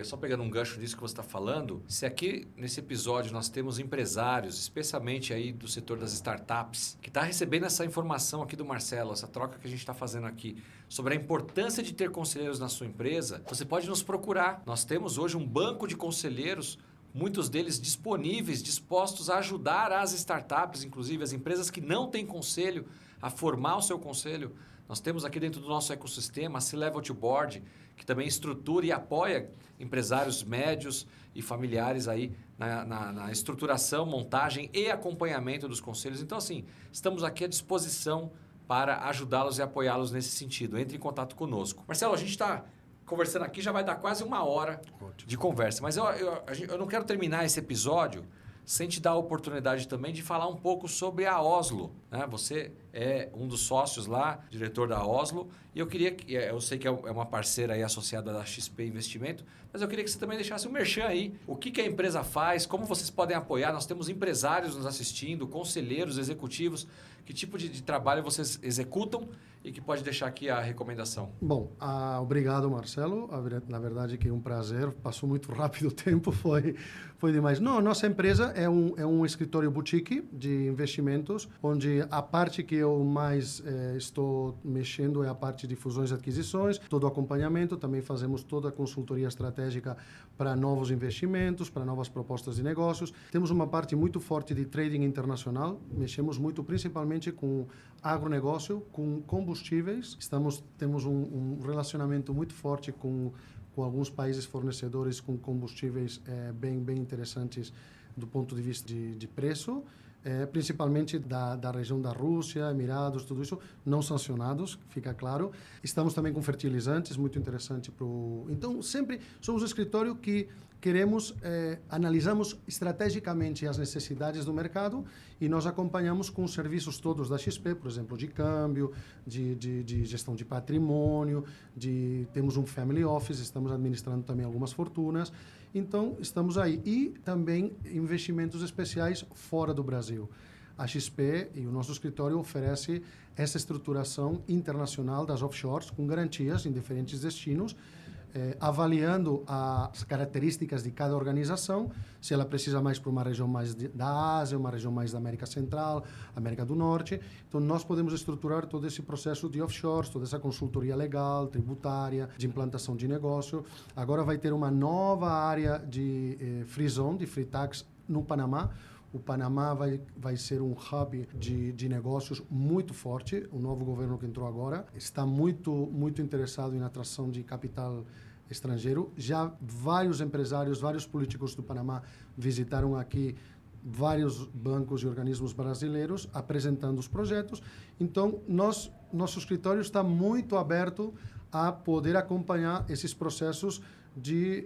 só pegando um gancho disso que você está falando, se aqui nesse episódio nós temos empresários, especialmente aí do setor das startups, que está recebendo essa informação aqui do Marcelo, essa troca que a gente está fazendo aqui, sobre a importância de ter conselheiros na sua empresa, você pode nos procurar. Nós temos hoje um banco de conselheiros, muitos deles disponíveis, dispostos a ajudar as startups, inclusive as empresas que não têm conselho, a formar o seu conselho. Nós temos aqui dentro do nosso ecossistema a C-Level to Board, que também estrutura e apoia empresários médios e familiares aí na estruturação, montagem e acompanhamento dos conselhos. Então, assim, estamos aqui à disposição para ajudá-los e apoiá-los nesse sentido. Entre em contato conosco. Marcelo, a gente está conversando aqui, já vai dar quase 1 hora de conversa. Mas eu não quero terminar esse episódio sem te dar a oportunidade também de falar um pouco sobre a Oslo, né? Você é um dos sócios lá, diretor da Oslo, e eu sei que é uma parceira aí associada da XP Investimento, mas eu queria que você também deixasse um merchan aí. O que a empresa faz, como vocês podem apoiar? Nós temos empresários nos assistindo, conselheiros, executivos. Que tipo de trabalho vocês executam e que pode deixar aqui a recomendação? Bom, obrigado, Marcelo. Na verdade que é um prazer. Passou muito rápido o tempo, foi demais. Não, nossa empresa é um escritório boutique de investimentos, onde a parte que eu mais estou mexendo é a parte de fusões e aquisições, todo o acompanhamento. Também fazemos toda a consultoria estratégica para novos investimentos, para novas propostas de negócios. Temos uma parte muito forte de trading internacional. Mexemos muito, principalmente com agronegócio, com combustíveis. Temos um relacionamento muito forte com alguns países fornecedores com combustíveis bem interessantes do ponto de vista de preço, principalmente da região da Rússia, Emirados, tudo isso, não sancionados, fica claro. Estamos também com fertilizantes, muito interessante para o... Então, sempre somos um escritório que analisamos estrategicamente as necessidades do mercado e nós acompanhamos com os serviços todos da XP, por exemplo, de câmbio, de gestão de patrimônio, temos um family office, estamos administrando também algumas fortunas, então estamos aí. E também investimentos especiais fora do Brasil. A XP e o nosso escritório oferece essa estruturação internacional das offshores com garantias em diferentes destinos, avaliando as características de cada organização, se ela precisa mais para uma região mais da Ásia, uma região mais da América Central, América do Norte. Então, nós podemos estruturar todo esse processo de offshores, toda essa consultoria legal, tributária, de implantação de negócio. Agora vai ter uma nova área de free zone, de free tax no Panamá. O Panamá vai ser um hub de negócios muito forte. O novo governo que entrou agora está muito interessado em atração de capital estrangeiro. Já vários empresários, vários políticos do Panamá visitaram aqui vários bancos e organismos brasileiros apresentando os projetos. Então, nosso escritório está muito aberto a poder acompanhar esses processos de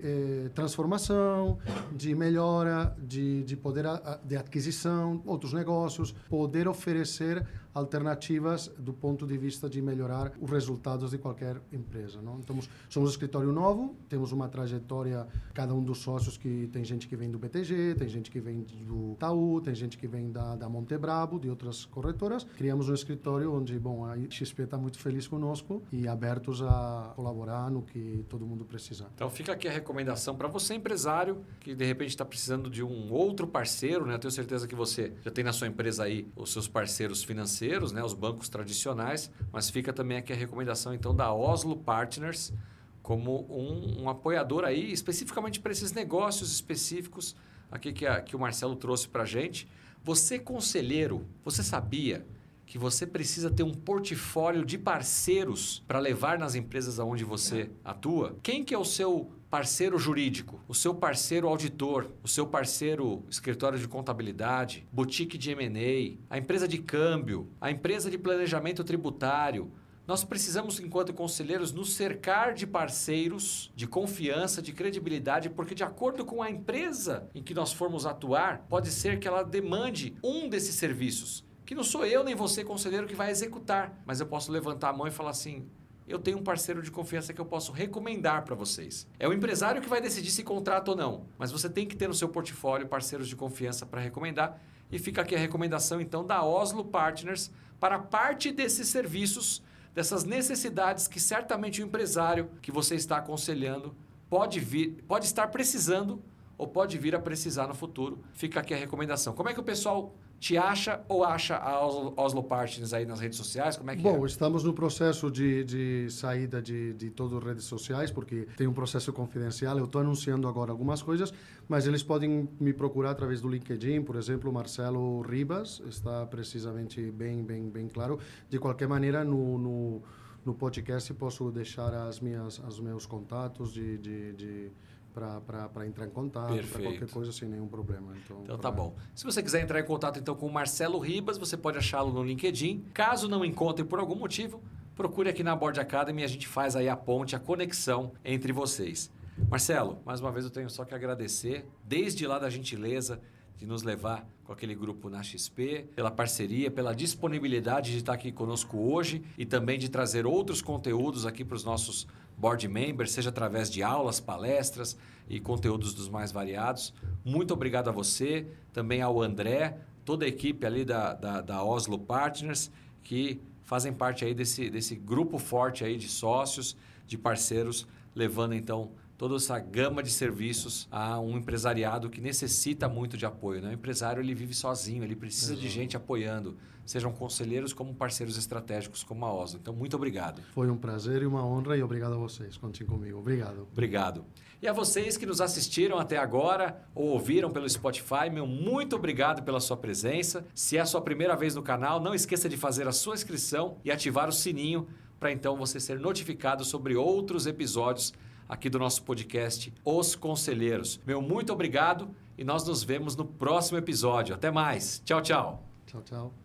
transformação, de melhora, de poder de aquisição, outros negócios, poder oferecer alternativas do ponto de vista de melhorar os resultados de qualquer empresa. Não? Então, somos um escritório novo, temos uma trajetória, cada um dos sócios, que tem gente que vem do BTG, tem gente que vem do Itaú, tem gente que vem da Monte Bravo, de outras corretoras. Criamos um escritório onde, a XP está muito feliz conosco e abertos a colaborar no que todo mundo precisar. Então, fica aqui a recomendação para você, empresário, que de repente está precisando de um outro parceiro, né? Eu tenho certeza que você já tem na sua empresa aí os seus parceiros financeiros, né? Os bancos tradicionais, mas fica também aqui a recomendação então da Oslo Partners como um apoiador aí especificamente para esses negócios específicos aqui que o Marcelo trouxe para a gente. Você, conselheiro, você sabia que você precisa ter um portfólio de parceiros para levar nas empresas onde você atua? Quem que é o seu parceiro jurídico, o seu parceiro auditor, o seu parceiro escritório de contabilidade, boutique de M&A, a empresa de câmbio, a empresa de planejamento tributário? Nós precisamos, enquanto conselheiros, nos cercar de parceiros de confiança, de credibilidade, porque de acordo com a empresa em que nós formos atuar, pode ser que ela demande um desses serviços, que não sou eu nem você, conselheiro, que vai executar, mas eu posso levantar a mão e falar assim: eu tenho um parceiro de confiança que eu posso recomendar para vocês. É o empresário que vai decidir se contrata ou não, mas você tem que ter no seu portfólio parceiros de confiança para recomendar. E fica aqui a recomendação, então, da Oslo Partners para parte desses serviços, dessas necessidades que certamente o empresário que você está aconselhando pode estar precisando ou pode vir a precisar no futuro. Fica aqui a recomendação. Como é que o pessoal te acha ou acha a Oslo Partners aí nas redes sociais? Como é que estamos no processo de saída de todas as redes sociais, porque tem um processo confidencial. Eu estou anunciando agora algumas coisas, mas eles podem me procurar através do LinkedIn, por exemplo, Marcelo Ribas, está precisamente bem claro. De qualquer maneira, no podcast posso deixar os meus contatos para entrar em contato, para qualquer coisa sem nenhum problema. Então tá bom. Se você quiser entrar em contato então com o Marcelo Ribas, você pode achá-lo no LinkedIn. Caso não encontre por algum motivo, procure aqui na Board Academy e a gente faz aí a ponte, a conexão entre vocês. Marcelo, mais uma vez eu tenho só que agradecer, desde lá da gentileza de nos levar com aquele grupo na XP, pela parceria, pela disponibilidade de estar aqui conosco hoje e também de trazer outros conteúdos aqui para os nossos board members, seja através de aulas, palestras e conteúdos dos mais variados. Muito obrigado a você, também ao André, toda a equipe ali da Oslo Partners, que fazem parte aí desse grupo forte aí de sócios, de parceiros, levando então toda essa gama de serviços a um empresariado que necessita muito de apoio. Né? O empresário ele vive sozinho, ele precisa de gente apoiando, sejam conselheiros como parceiros estratégicos como a Oslo. Então, muito obrigado. Foi um prazer e uma honra e obrigado a vocês. Contem comigo. Obrigado. Obrigado. E a vocês que nos assistiram até agora ou ouviram pelo Spotify, meu muito obrigado pela sua presença. Se é a sua primeira vez no canal, não esqueça de fazer a sua inscrição e ativar o sininho para então você ser notificado sobre outros episódios aqui do nosso podcast Os Conselheiros. Meu muito obrigado e nós nos vemos no próximo episódio. Até mais. Tchau, tchau. Tchau, tchau.